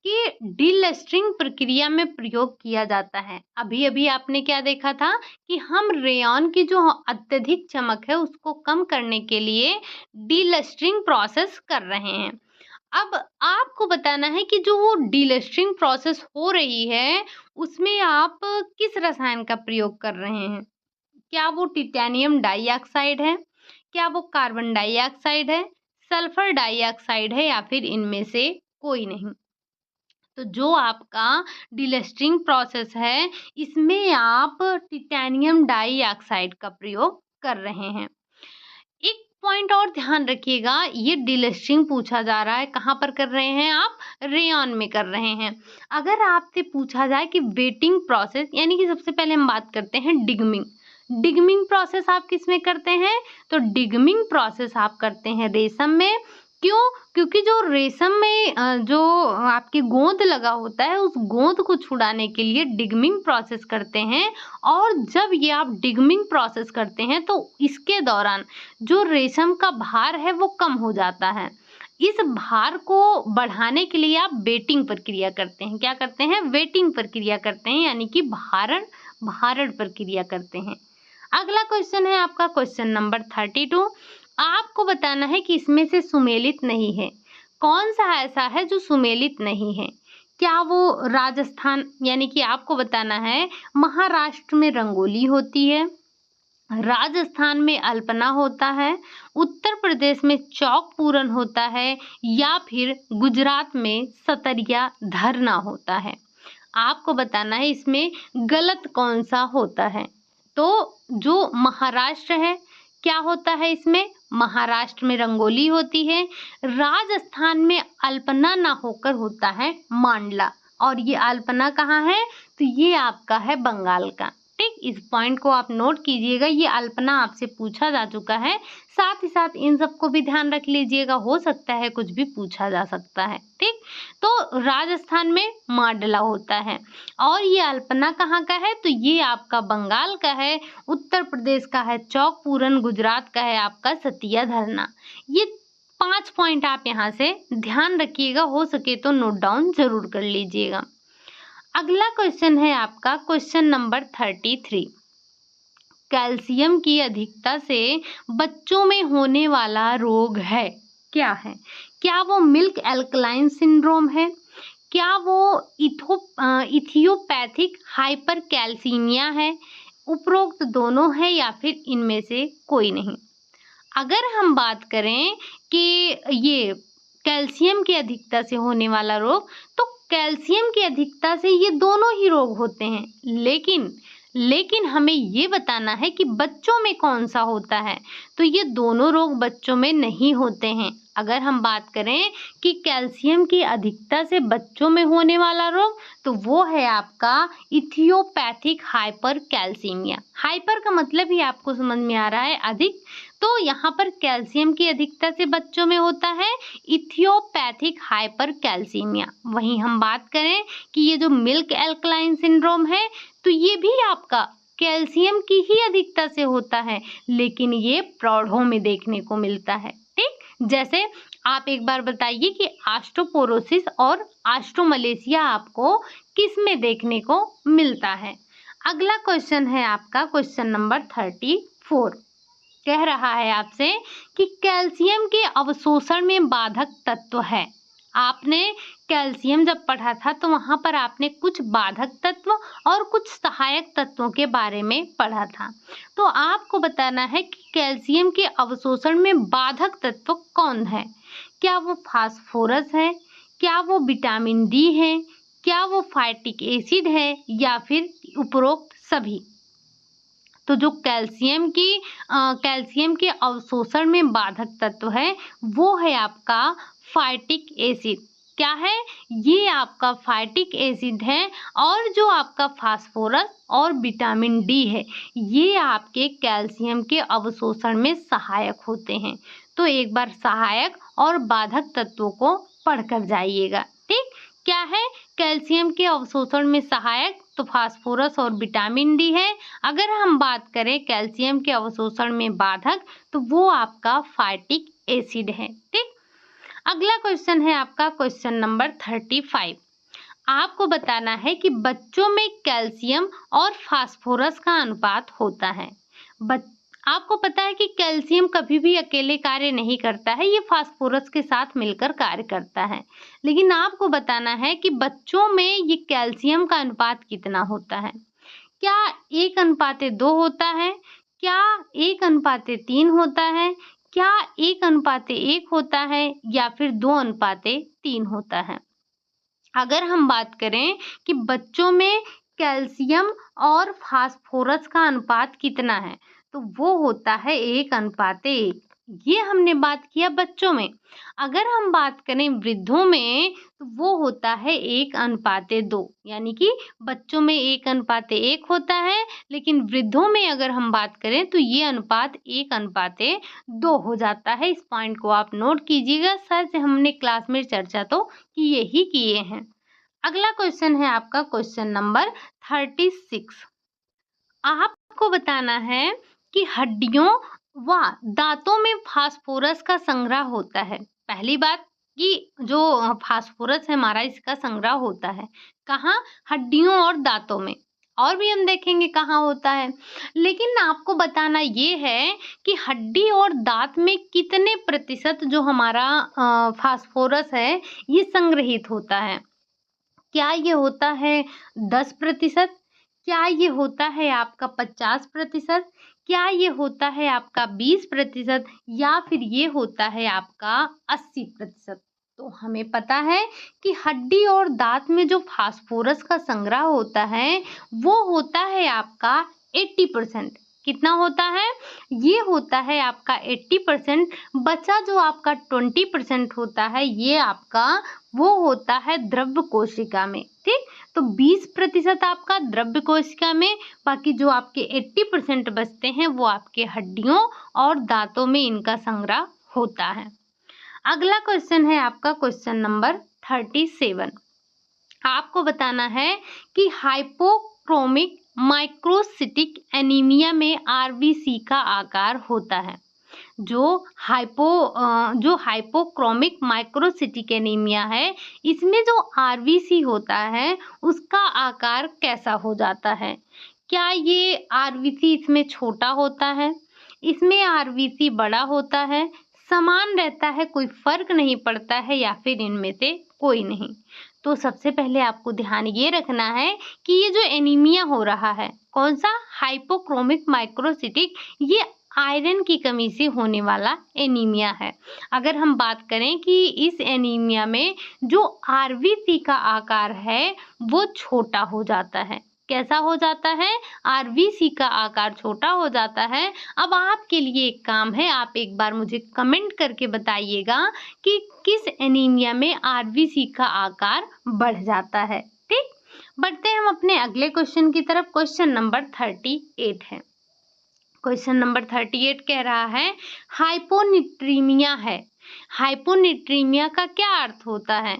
कि डीलस्टरिंग प्रक्रिया में प्रयोग किया जाता है। अभी अभी आपने क्या देखा था कि हम रेयॉन की जो अत्यधिक चमक है उसको कम करने के लिए डीलस्टरिंग प्रोसेस कर रहे हैं। अब आपको बताना है कि जो वो डीलस्टरिंग प्रोसेस हो रही है उसमें आप किस रसायन का प्रयोग कर रहे हैं। क्या वो टिटेनियम डाइऑक्साइड है, क्या वो कार्बन डाइऑक्साइड है, सल्फर डाइऑक्साइड है या फिर इनमें से कोई नहीं। तो जो आपका डिलस्टरिंग प्रोसेस है इसमें आप टिटेनियम डाइऑक्साइड का प्रयोग कर रहे हैं। एक पॉइंट और ध्यान रखिएगा, ये डिलस्टरिंग पूछा जा रहा है, कहाँ पर कर रहे हैं आप, रेयॉन में कर रहे हैं। अगर आपसे पूछा जाए कि वेटिंग प्रोसेस, यानी कि सबसे पहले हम बात करते हैं डिगमिंग। डिगमिंग प्रोसेस आप किस में करते हैं, तो डिगमिंग प्रोसेस आप करते हैं रेशम में। क्यों, क्योंकि जो रेशम में जो आपकी गोंद लगा होता है उस गोंद को छुड़ाने के लिए डिगमिंग प्रोसेस करते हैं। और जब ये आप डिगमिंग प्रोसेस करते हैं तो इसके दौरान जो रेशम का भार है वो कम हो जाता है। इस भार को बढ़ाने के लिए आप वेटिंग प्रक्रिया करते हैं। क्या करते हैं, वेटिंग प्रक्रिया करते हैं, यानी कि भारण प्रक्रिया करते हैं। अगला क्वेश्चन है आपका क्वेश्चन नंबर 32। आपको बताना है कि इसमें से सुमेलित नहीं है। कौन सा ऐसा है जो सुमेलित नहीं है। क्या वो राजस्थान, यानी कि आपको बताना है महाराष्ट्र में रंगोली होती है, राजस्थान में अल्पना होता है, उत्तर प्रदेश में चौक पूरन होता है या फिर गुजरात में सतरिया धरना होता है। आपको बताना है इसमें गलत कौन सा होता है। तो जो महाराष्ट्र है, क्या होता है इसमें, महाराष्ट्र में रंगोली होती है। राजस्थान में अल्पना ना होकर होता है मांडला, और ये अल्पना कहाँ है, तो ये आपका है बंगाल का। ठीक, इस पॉइंट को आप नोट कीजिएगा, ये अल्पना आपसे पूछा जा चुका है। साथ ही साथ इन सबको भी ध्यान रख लीजिएगा, हो सकता है कुछ भी पूछा जा सकता है। ठीक, तो राजस्थान में मांडला होता है और ये अल्पना कहाँ का है, तो ये आपका बंगाल का है। उत्तर प्रदेश का है चौक पूरन, गुजरात का है आपका सतिया धरना। ये 5 पॉइंट आप यहाँ से ध्यान रखिएगा, हो सके तो नोट डाउन जरूर कर लीजिएगा। अगला क्वेश्चन है आपका क्वेश्चन नंबर 33। कैल्शियम की अधिकता से बच्चों में होने वाला रोग है, क्या है। क्या वो मिल्क एल्कलाइन सिंड्रोम है, क्या वो इथियोपैथिक हाइपर कैल्सीमिया है, उपरोक्त दोनों है या फिर इनमें से कोई नहीं। अगर हम बात करें कि ये कैल्शियम की अधिकता से होने वाला रोग, तो कैल्शियम की अधिकता से ये दोनों ही रोग होते हैं, लेकिन हमें ये बताना है कि बच्चों में कौन सा होता है। तो ये दोनों रोग बच्चों में नहीं होते हैं। अगर हम बात करें कि कैल्शियम की अधिकता से बच्चों में होने वाला रोग, तो वो है आपका इथियोपैथिक हाइपर कैल्सीमिया। हाइपर का मतलब ही आपको समझ में आ रहा है अधिक, तो यहाँ पर कैल्शियम की अधिकता से बच्चों में होता है इथियोपैथिक हाइपर कैल्सीमिया। वहीं हम बात करें कि ये जो मिल्क एल्कलाइन सिंड्रोम है, तो ये भी आपका कैल्शियम की ही अधिकता से होता है, लेकिन ये प्रौढ़ों में देखने को मिलता है। ठीक, जैसे आप एक बार बताइए कि ऑस्टियोपोरोसिस और ऑस्टियोमलेशिया आपको किस में देखने को मिलता है। अगला क्वेश्चन है आपका क्वेश्चन नंबर 34। कह रहा है आपसे कि कैल्शियम के अवशोषण में बाधक तत्व है। आपने कैल्शियम जब पढ़ा था तो वहाँ पर आपने कुछ बाधक तत्व और कुछ सहायक तत्वों के बारे में पढ़ा था। तो आपको बताना है कि कैल्शियम के अवशोषण में बाधक तत्व कौन है? क्या वो फास्फोरस है? क्या वो विटामिन डी है? क्या वो फाइटिक एसिड है या फिर उपरोक्त सभी? तो जो कैल्शियम के अवशोषण में बाधक तत्व है वो है आपका फाइटिक एसिड। क्या है? ये आपका फाइटिक एसिड है। और जो आपका फास्फोरस और विटामिन डी है ये आपके कैल्शियम के अवशोषण में सहायक होते हैं। तो एक बार सहायक और बाधक तत्वों को पढ़कर जाइएगा। ठीक, क्या है कैल्शियम के अवशोषण में सहायक? तो फास्फोरस और विटामिन डी है। अगर हम बात करें कैल्शियम के अवशोषण में बाधक तो वो आपका फाइटिक एसिड है। ठीक, अगला क्वेश्चन है आपका क्वेश्चन नंबर 35। आपको बताना है कि बच्चों में कैल्शियम और फास्फोरस का अनुपात होता है। आपको पता है कि कैल्शियम कभी भी अकेले कार्य नहीं करता है, ये फास्फोरस के साथ मिलकर कार्य करता है। लेकिन आपको बताना है कि बच्चों में ये कैल्शियम का अनुपात कितना होता है। क्या 1:2 होता है? क्या 1:3 होता है? क्या 1:1 होता है या फिर 2:3 होता है? अगर हम बात करें कि बच्चों में कैल्शियम और फास्फोरस का अनुपात कितना है तो वो होता है 1:1। ये हमने बात किया बच्चों में। अगर हम बात करें वृद्धों में तो वो होता है 1:2, यानी कि बच्चों में 1:1 होता है लेकिन वृद्धों में अगर हम बात करें तो ये अनुपात 1:2 हो जाता है। इस पॉइंट को आप नोट कीजिएगा, शायद से हमने क्लास में चर्चा तो किए ही किए हैं। अगला क्वेश्चन है आपका क्वेश्चन नंबर 36। आपको बताना है कि हड्डियों व दांतों में फास्फोरस का संग्रह होता है। पहली बात कि जो फास्फोरस है हमारा इसका संग्रह होता है कहाँ? हड्डियों और दांतों में। और भी हम देखेंगे कहाँ होता है। लेकिन आपको बताना ये है कि हड्डी और दांत में कितने प्रतिशत जो हमारा फास्फोरस है ये संग्रहित होता है। क्या ये होता है 10%? क्या ये होता है आपका 50%? क्या ये होता है आपका 20% या फिर ये होता है आपका 80%? तो हमें पता है कि हड्डी और दांत में जो फास्फोरस का संग्रह होता है वो होता है आपका 80%। कितना होता है? ये होता है आपका 80%। बचा जो आपका 20% होता है ये आपका वो होता है द्रव्य कोशिका में। ठीक, तो 20% आपका द्रव्य कोशिका में, बाकी जो आपके 80% बचते हैं वो आपके हड्डियों और दांतों में इनका संग्रह होता है। अगला क्वेश्चन है आपका क्वेश्चन नंबर 37। आपको बताना है कि हाइपोक्रोमिक माइक्रोसिटिक एनीमिया में आरबीसी का आकार होता है। जो हाइपोक्रोमिक माइक्रोसिटिक एनीमिया है इसमें जो आरबीसी होता है उसका आकार कैसा हो जाता है? क्या ये आरबीसी इसमें छोटा होता है? इसमें आरबीसी बड़ा होता है? समान रहता है, कोई फर्क नहीं पड़ता है या फिर इनमें से कोई नहीं? तो सबसे पहले आपको ध्यान ये रखना है कि ये जो एनीमिया हो रहा है कौन सा? हाइपोक्रोमिक माइक्रोसिटिक, ये आयरन की कमी से होने वाला एनीमिया है। अगर हम बात करें कि इस एनीमिया में जो आरबीसी का आकार है वो छोटा हो जाता है। कैसा हो जाता है? आरबीसी का आकार छोटा हो जाता है। अब आपके लिए एक काम है, आप एक बार मुझे कमेंट करके बताइएगा कि किस एनीमिया में आरबीसी का आकार बढ़ जाता है। ठीक, बढ़ते हैं हम अपने अगले क्वेश्चन की तरफ। क्वेश्चन नंबर 38 है। क्वेश्चन नंबर 38 कह रहा है हाइपोनिट्रीमिया है। हाइपोनिट्रीमिया का क्या अर्थ होता है?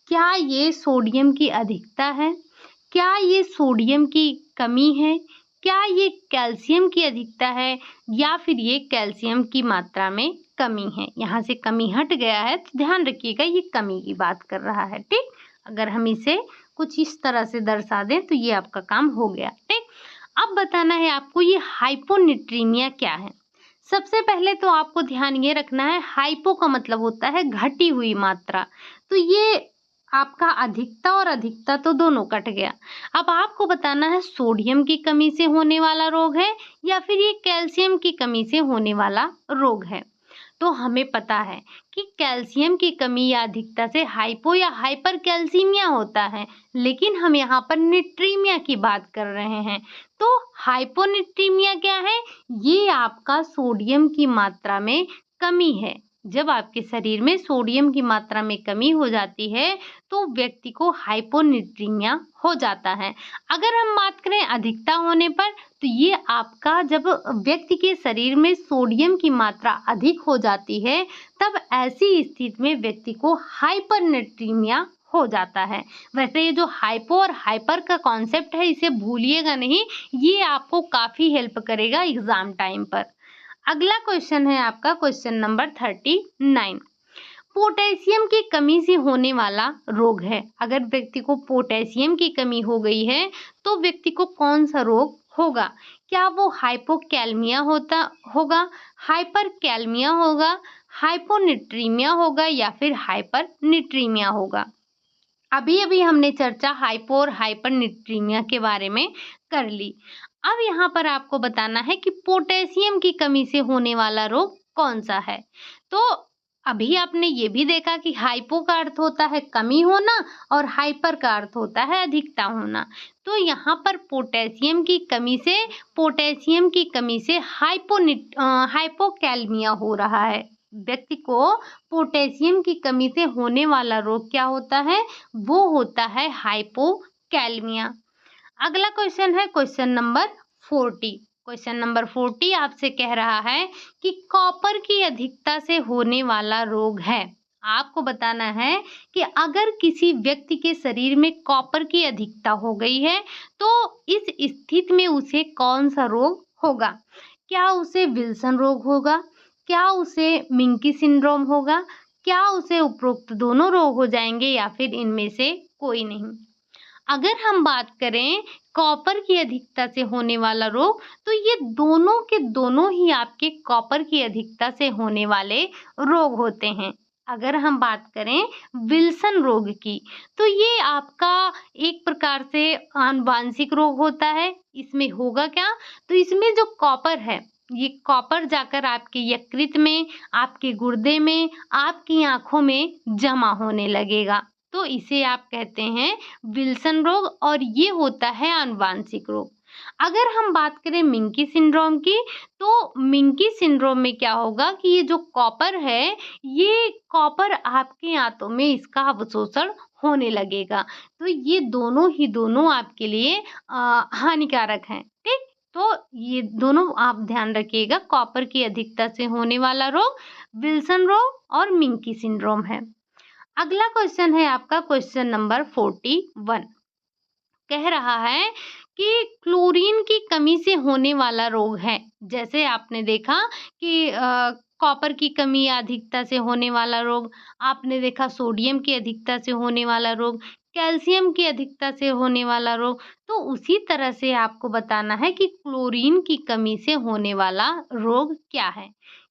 क्या ये सोडियम की अधिकता है? क्या ये सोडियम की कमी है? क्या ये कैल्शियम की अधिकता है या फिर ये कैल्शियम की मात्रा में कमी है? यहाँ से कमी हट गया है तो ध्यान रखिएगा ये कमी की बात कर रहा है। ठीक, अगर हम इसे कुछ इस तरह से दर्शा दें तो ये आपका काम हो गया। ठीक, अब बताना है आपको ये हाइपोनिट्रीमिया क्या है। सबसे पहले तो आपको ध्यान ये रखना है हाइपो का मतलब होता है घटी हुई मात्रा। तो ये आपका अधिकता और अधिकता तो दोनों कट गया। अब आपको बताना है सोडियम की कमी से होने वाला रोग है या फिर ये कैल्शियम की कमी से होने वाला रोग है। तो हमें पता है कि कैल्शियम की कमी या अधिकता से हाइपो या हाइपर कैल्सीमिया होता है, लेकिन हम यहाँ पर निट्रीमिया की बात कर रहे हैं। तो हाइपोनिट्रीमिया क्या है? ये आपका सोडियम की मात्रा में कमी है। जब आपके शरीर में सोडियम की मात्रा में कमी हो जाती है तो व्यक्ति को हाइपोनिट्रीमिया हो जाता है। अगर हम बात करें अधिकता होने पर, तो ये आपका जब व्यक्ति के शरीर में सोडियम की मात्रा अधिक हो जाती है, तब ऐसी स्थिति में व्यक्ति को हाइपरनेट्रीमिया हो जाता है। वैसे ये जो हाइपो और हाइपर का कॉन्सेप्ट है, इसे भूलिएगा नहीं, ये आपको काफ़ी हेल्प करेगा एग्जाम टाइम पर। अगला क्वेश्चन है आपका क्वेश्चन नंबर 39। पोटेशियम की कमी से होने वाला रोग है। अगर व्यक्ति को पोटेशियम की कमी हो गई है तो व्यक्ति को कौन सा रोग होगा? क्या वो हाइपोकैलमिया होगा, हाइपरकैलमिया होगा, हाइपोनिट्रीमिया होगा या फिर हाइपरनिट्रीमिया होगा? अभी अभी हमने चर्चा हाइपो और हाइपरनिट्रीमिया के बारे में कर ली। अब यहाँ पर आपको बताना है कि पोटेशियम की कमी से होने वाला रोग कौन सा है। तो अभी आपने ये भी देखा कि हाइपो का अर्थ होता है कमी होना और हाइपर का अर्थ होता है अधिकता होना। तो यहाँ पर पोटेशियम की कमी से हाइपोकैलमिया हो रहा है। व्यक्ति को पोटेशियम की कमी से होने वाला रोग क्या होता है? वो होता है हाइपोकैलमिया। अगला क्वेश्चन है क्वेश्चन नंबर 40। क्वेश्चन नंबर 40 आपसे कह रहा है कि कॉपर की अधिकता से होने वाला रोग है। आपको बताना है कि अगर किसी व्यक्ति के शरीर में कॉपर की अधिकता हो गई है तो इस स्थिति में उसे कौन सा रोग होगा? क्या उसे विल्सन रोग होगा? क्या उसे मिंकी सिंड्रोम होगा? क्या उसे उपरोक्त दोनों रोग हो जाएंगे या फिर इनमें से कोई नहीं? अगर हम बात करें कॉपर की अधिकता से होने वाला रोग, तो ये दोनों के दोनों ही आपके कॉपर की अधिकता से होने वाले रोग होते हैं। अगर हम बात करें विल्सन रोग की, तो ये आपका एक प्रकार से आनुवांशिक रोग होता है। इसमें होगा क्या? तो इसमें जो कॉपर है, ये कॉपर जाकर आपके यकृत में, आपके गुर्दे में, आपकी आँखों में जमा होने लगेगा। तो इसे आप कहते हैं विल्सन रोग और ये होता है आनुवांशिक रोग। अगर हम बात करें मिंकी सिंड्रोम की, तो मिंकी सिंड्रोम में क्या होगा कि ये जो कॉपर है, ये कॉपर आपके आंतों में इसका अवशोषण होने लगेगा। तो ये दोनों आपके लिए हानिकारक हैं। ठीक? तो ये दोनों आप ध्यान रखिएगा, कॉपर की अधिकता से होने वाला रोग विल्सन रोग और मिंकी सिंड्रोम है। अगला क्वेश्चन है आपका क्वेश्चन नंबर 41। कह रहा है कि क्लोरीन की कमी से होने वाला रोग है। जैसे आपने देखा कि कॉपर की कमी या अधिकता से होने वाला रोग, आपने देखा सोडियम की अधिकता से होने वाला रोग, कैल्शियम की अधिकता से होने वाला रोग। तो उसी तरह से आपको बताना है कि क्लोरीन की कमी से होने वाला रोग क्या है।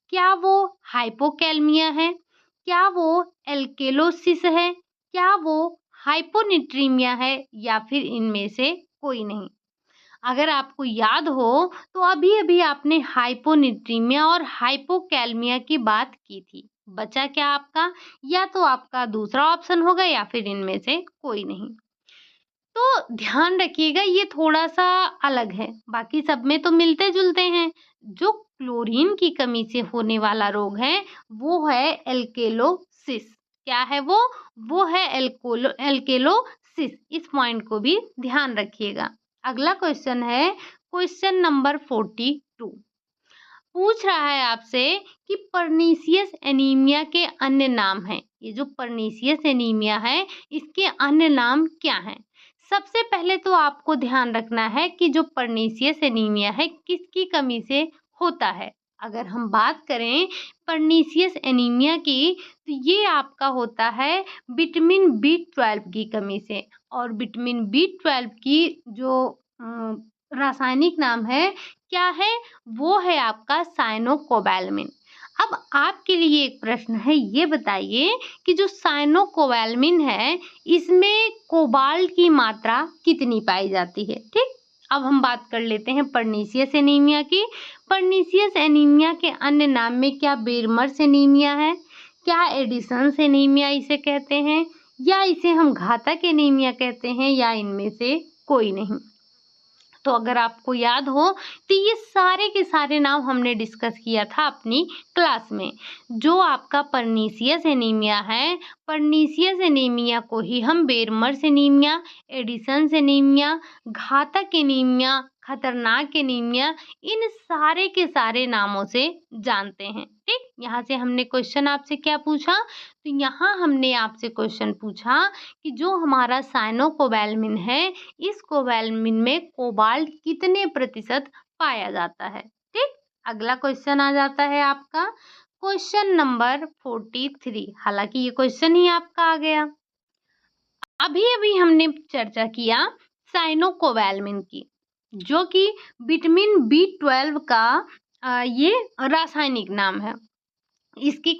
क्या वो हाइपोकैलमिया है? क्या वो एल्केलोसिस है? क्या वो हाइपोनिट्रीमिया है या फिर इनमें से कोई नहीं? अगर आपको याद हो तो अभी-अभी आपने हाइपोनिट्रीमिया और हाइपोकैलमिया की बात की थी। बचा क्या आपका? या तो आपका दूसरा ऑप्शन होगा या फिर इनमें से कोई नहीं। तो ध्यान रखिएगा ये थोड़ा-सा अलग है, बाकी सब में तो मिलते-जुलते हैं। जो क्लोरीन की कमी से होने वाला रोग है, वो है एल्केलोसिस। क्या है वो? वो है एल्केलोसिस। इस पॉइंट को भी ध्यान रखिएगा। अगला क्वेश्चन है क्वेश्चन नंबर 42। पूछ रहा है आपसे कि पर्नीशियस एनीमिया के अन्य नाम हैं। ये जो पर्नीशियस एनीमिया है, इसके अन्य नाम क्या हैं? सबसे पहले तो आपको ध्यान रखना है कि जो पर्नीशियस एनीमिया है, किसकी कमी से होता है। अगर हम बात करें पर्नीशियस एनीमिया की, तो ये आपका होता है विटामिन B12 की कमी से। और विटामिन B12 की जो रासायनिक नाम है, क्या है? वो है आपका साइनोकोबालामिन। अब आपके लिए एक प्रश्न है, ये बताइए कि जो साइनोकोवैलमिन है इसमें कोबाल्ट की मात्रा कितनी पाई जाती है। ठीक, अब हम बात कर लेते हैं पर्नीशियस एनीमिया की। पर्नीशियस एनीमिया के अन्य नाम में क्या बेरमर्स एनीमिया है, क्या एडिसन्स एनीमिया इसे कहते हैं, या इसे हम घातक एनीमिया कहते हैं, या इनमें से कोई नहीं। तो अगर आपको याद हो तो ये सारे के सारे नाम हमने डिस्कस किया था अपनी क्लास में। जो आपका पर्नीशियस एनीमिया है, पर्नीशियस एनीमिया को ही हम बेरमर्स एनीमिया, एडिसन्स एनीमिया, घातक एनीमिया, खतरनाक एनीमिया, इन सारे के सारे नामों से जानते हैं। ठीक, यहाँ से हमने क्वेश्चन आपसे क्या पूछा, तो यहाँ हमने आपसे क्वेश्चन पूछा कि जो हमारा साइनोकोवैलमिन है, इस कोवैलमिन में कोबाल्ट कितने प्रतिशत पाया जाता है। ठीक, अगला क्वेश्चन आ जाता है आपका क्वेश्चन नंबर 43। हालांकि ये क्वेश्चन ही आपका आ गया। अभी अभी हमने चर्चा किया साइनोकोवैलमिन की, जो कि विटामिन B12 का ये रासायनिक नाम है। इसकी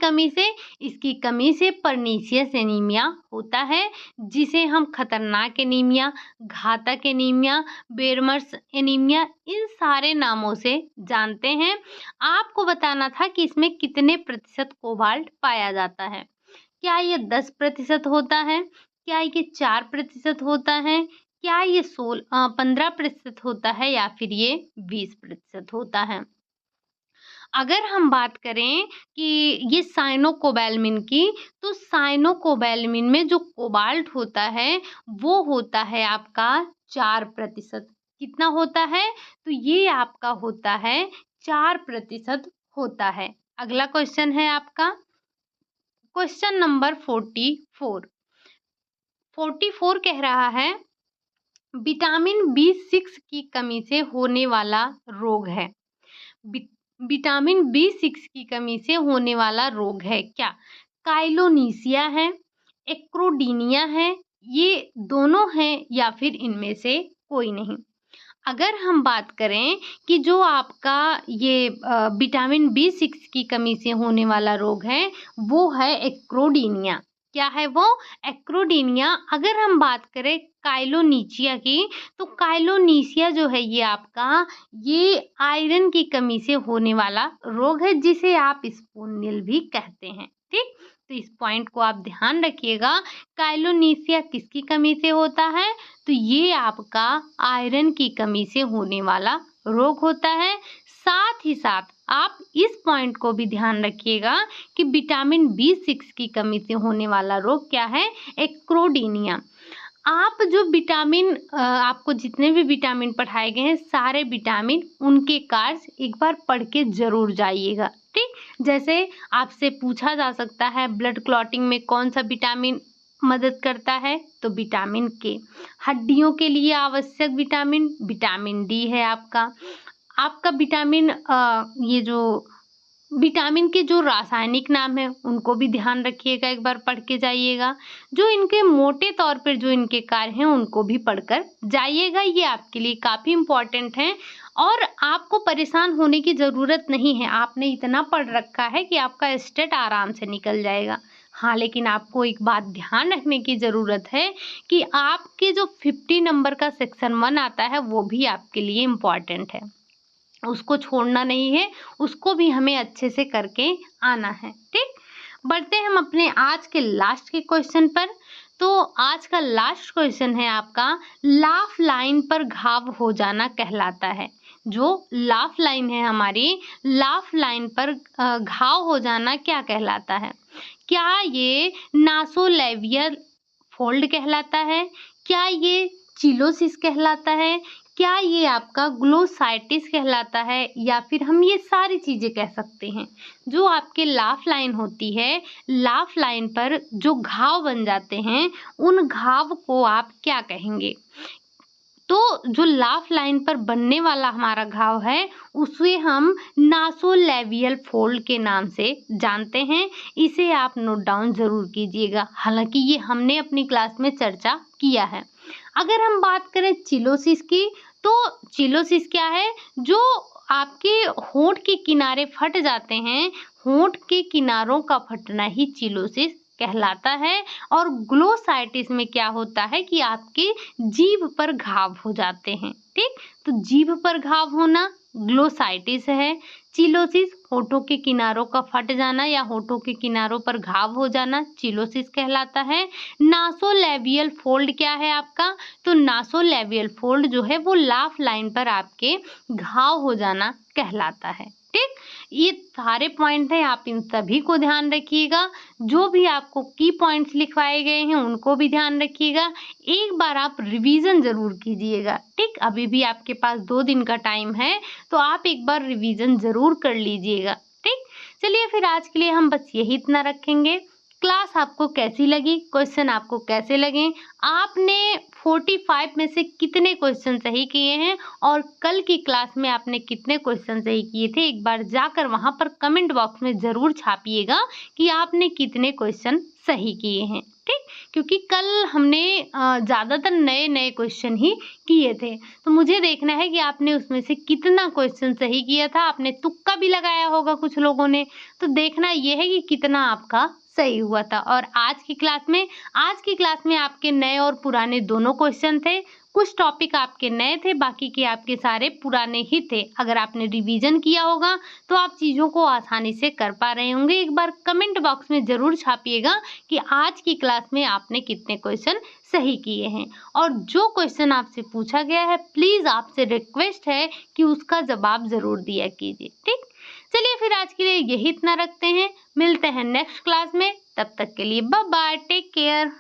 कमी से पर्नीशियस एनीमिया होता है, जिसे हम खतरनाक एनीमिया, घातक एनीमिया, बेरमर्स एनीमिया, इन सारे नामों से जानते हैं। आपको बताना था कि इसमें कितने प्रतिशत कोबाल्ट पाया जाता है। क्या ये 10% होता है, क्या ये 4% होता है, क्या ये 15% होता है, या फिर ये 20% होता है। अगर हम बात करें कि ये साइनोकोवैलमिन की, तो साइनोकोवैलमिन में जो कोबाल्ट होता है वो होता है आपका 4%। कितना होता है, तो ये आपका होता है 4% होता है। अगला क्वेश्चन है आपका क्वेश्चन नंबर 44 कह रहा है विटामिन B6 की कमी से होने वाला रोग है। विटामिन B6 की कमी से होने वाला रोग है क्या, काइलोनीसिया है, एक्रोडीनिया है, ये दोनों हैं, या फिर इनमें से कोई नहीं। अगर हम बात करें कि जो आपका ये विटामिन B6 की कमी से होने वाला रोग है वो है एक्रोडीनिया। क्या है वो, एक्रोडीनिया। अगर हम बात करें काइलोनीचिया की, तो काइलोनीसिया जो है ये आपका ये आयरन की कमी से होने वाला रोग है, जिसे आप स्पोनियल भी कहते हैं। ठीक, तो इस पॉइंट को आप ध्यान रखिएगा। काइलोनीसिया किसकी कमी से होता है, तो ये आपका आयरन की कमी से होने वाला रोग होता है। साथ ही साथ आप इस पॉइंट को भी ध्यान रखिएगा कि विटामिन B6 की कमी से होने वाला रोग क्या है, एक्रोडीनिया। आप जो विटामिन आपको जितने भी विटामिन पढ़ाए गए हैं, सारे विटामिन उनके कार्य एक बार पढ़ के जरूर जाइएगा। ठीक, जैसे आपसे पूछा जा सकता है ब्लड क्लॉटिंग में कौन सा विटामिन मदद करता है, तो विटामिन के। हड्डियों के लिए आवश्यक विटामिन विटामिन D है आपका विटामिन ये जो विटामिन के जो रासायनिक नाम है उनको भी ध्यान रखिएगा, एक बार पढ़ के जाइएगा। जो इनके मोटे तौर पर जो इनके कार्य हैं उनको भी पढ़कर जाइएगा, ये आपके लिए काफ़ी इम्पोर्टेंट है। और आपको परेशान होने की ज़रूरत नहीं है, आपने इतना पढ़ रखा है कि आपका स्टेट आराम से निकल जाएगा। हाँ, लेकिन आपको एक बात ध्यान रखने की ज़रूरत है कि आपके जो 50 नंबर का सेक्शन 1 आता है वो भी आपके लिए इम्पॉर्टेंट है, उसको छोड़ना नहीं है, उसको भी हमें अच्छे से करके आना है। ठीक, बढ़ते हैं हम अपने आज के लास्ट के क्वेश्चन पर। तो आज का लास्ट क्वेश्चन है आपका लाफ लाइन पर घाव हो जाना कहलाता है। जो लाफ लाइन है हमारी, लाफ लाइन पर घाव हो जाना क्या कहलाता है, क्या ये नासोलेवियल फोल्ड कहलाता है, क्या ये चिलोसिस कहलाता है, क्या ये आपका ग्लोसाइटिस कहलाता है, या फिर हम ये सारी चीज़ें कह सकते हैं। जो आपके लाफ लाइन होती है, लाफ लाइन पर जो घाव बन जाते हैं उन घाव को आप क्या कहेंगे। तो जो लाफ लाइन पर बनने वाला हमारा घाव है उसे हम नासोलेवियल फोल्ड के नाम से जानते हैं। इसे आप नोट डाउन ज़रूर कीजिएगा, हालांकि ये हमने अपनी क्लास में चर्चा किया है। अगर हम बात करें चिलोसिस की, तो चिलोसिस क्या है, जो आपके होंठ के किनारे फट जाते हैं, होंठ के किनारों का फटना ही चिलोसिस कहलाता है। और ग्लोसाइटिस में क्या होता है कि आपके जीभ पर घाव हो जाते हैं, ठीक। तो जीभ पर घाव होना ग्लोसाइटिस है। चिलोसिस होठों के किनारों का फट जाना या होठों के किनारों पर घाव हो जाना चिलोसिस कहलाता है। नासोलेबियल फोल्ड क्या है आपका? तो नासोलेबियल फोल्ड जो है वो लाफ लाइन पर आपके घाव हो जाना कहलाता है, ठीक। ये सारे पॉइंट हैं, आप इन सभी को ध्यान रखिएगा। जो भी आपको की पॉइंट्स लिखवाए गए हैं उनको भी ध्यान रखिएगा। एक बार आप रिवीजन जरूर कीजिएगा, ठीक। अभी भी आपके पास 2 दिन का टाइम है, तो आप एक बार रिवीजन जरूर कर लीजिएगा, ठीक। चलिए फिर आज के लिए हम बस यही इतना रखेंगे। क्लास आपको कैसी लगी, क्वेश्चन आपको कैसे लगे, आपने 45 में से कितने क्वेश्चन सही किए हैं और कल की क्लास में आपने कितने क्वेश्चन सही किए थे, एक बार जाकर वहां पर कमेंट बॉक्स में जरूर छापिएगा कि आपने कितने क्वेश्चन सही किए हैं, ठीक। क्योंकि कल हमने ज़्यादातर नए नए क्वेश्चन ही किए थे, तो मुझे देखना है कि आपने उसमें से कितना क्वेश्चन सही किया था। आपने तुक्का भी लगाया होगा कुछ लोगों ने, तो देखना ये है कि कितना आपका सही हुआ था। और आज की क्लास में आपके नए और पुराने दोनों क्वेश्चन थे। कुछ टॉपिक आपके नए थे, बाकी के आपके सारे पुराने ही थे। अगर आपने रिवीजन किया होगा तो आप चीज़ों को आसानी से कर पा रहे होंगे। एक बार कमेंट बॉक्स में ज़रूर छापिएगा कि आज की क्लास में आपने कितने क्वेश्चन सही किए हैं। और जो क्वेश्चन आपसे पूछा गया है, प्लीज़ आपसे रिक्वेस्ट है कि उसका जवाब ज़रूर दिया कीजिए, ठीक। चलिए फिर आज के लिए यही इतना रखते हैं, मिलते हैं नेक्स्ट क्लास में। तब तक के लिए बाय बाय, टेक केयर।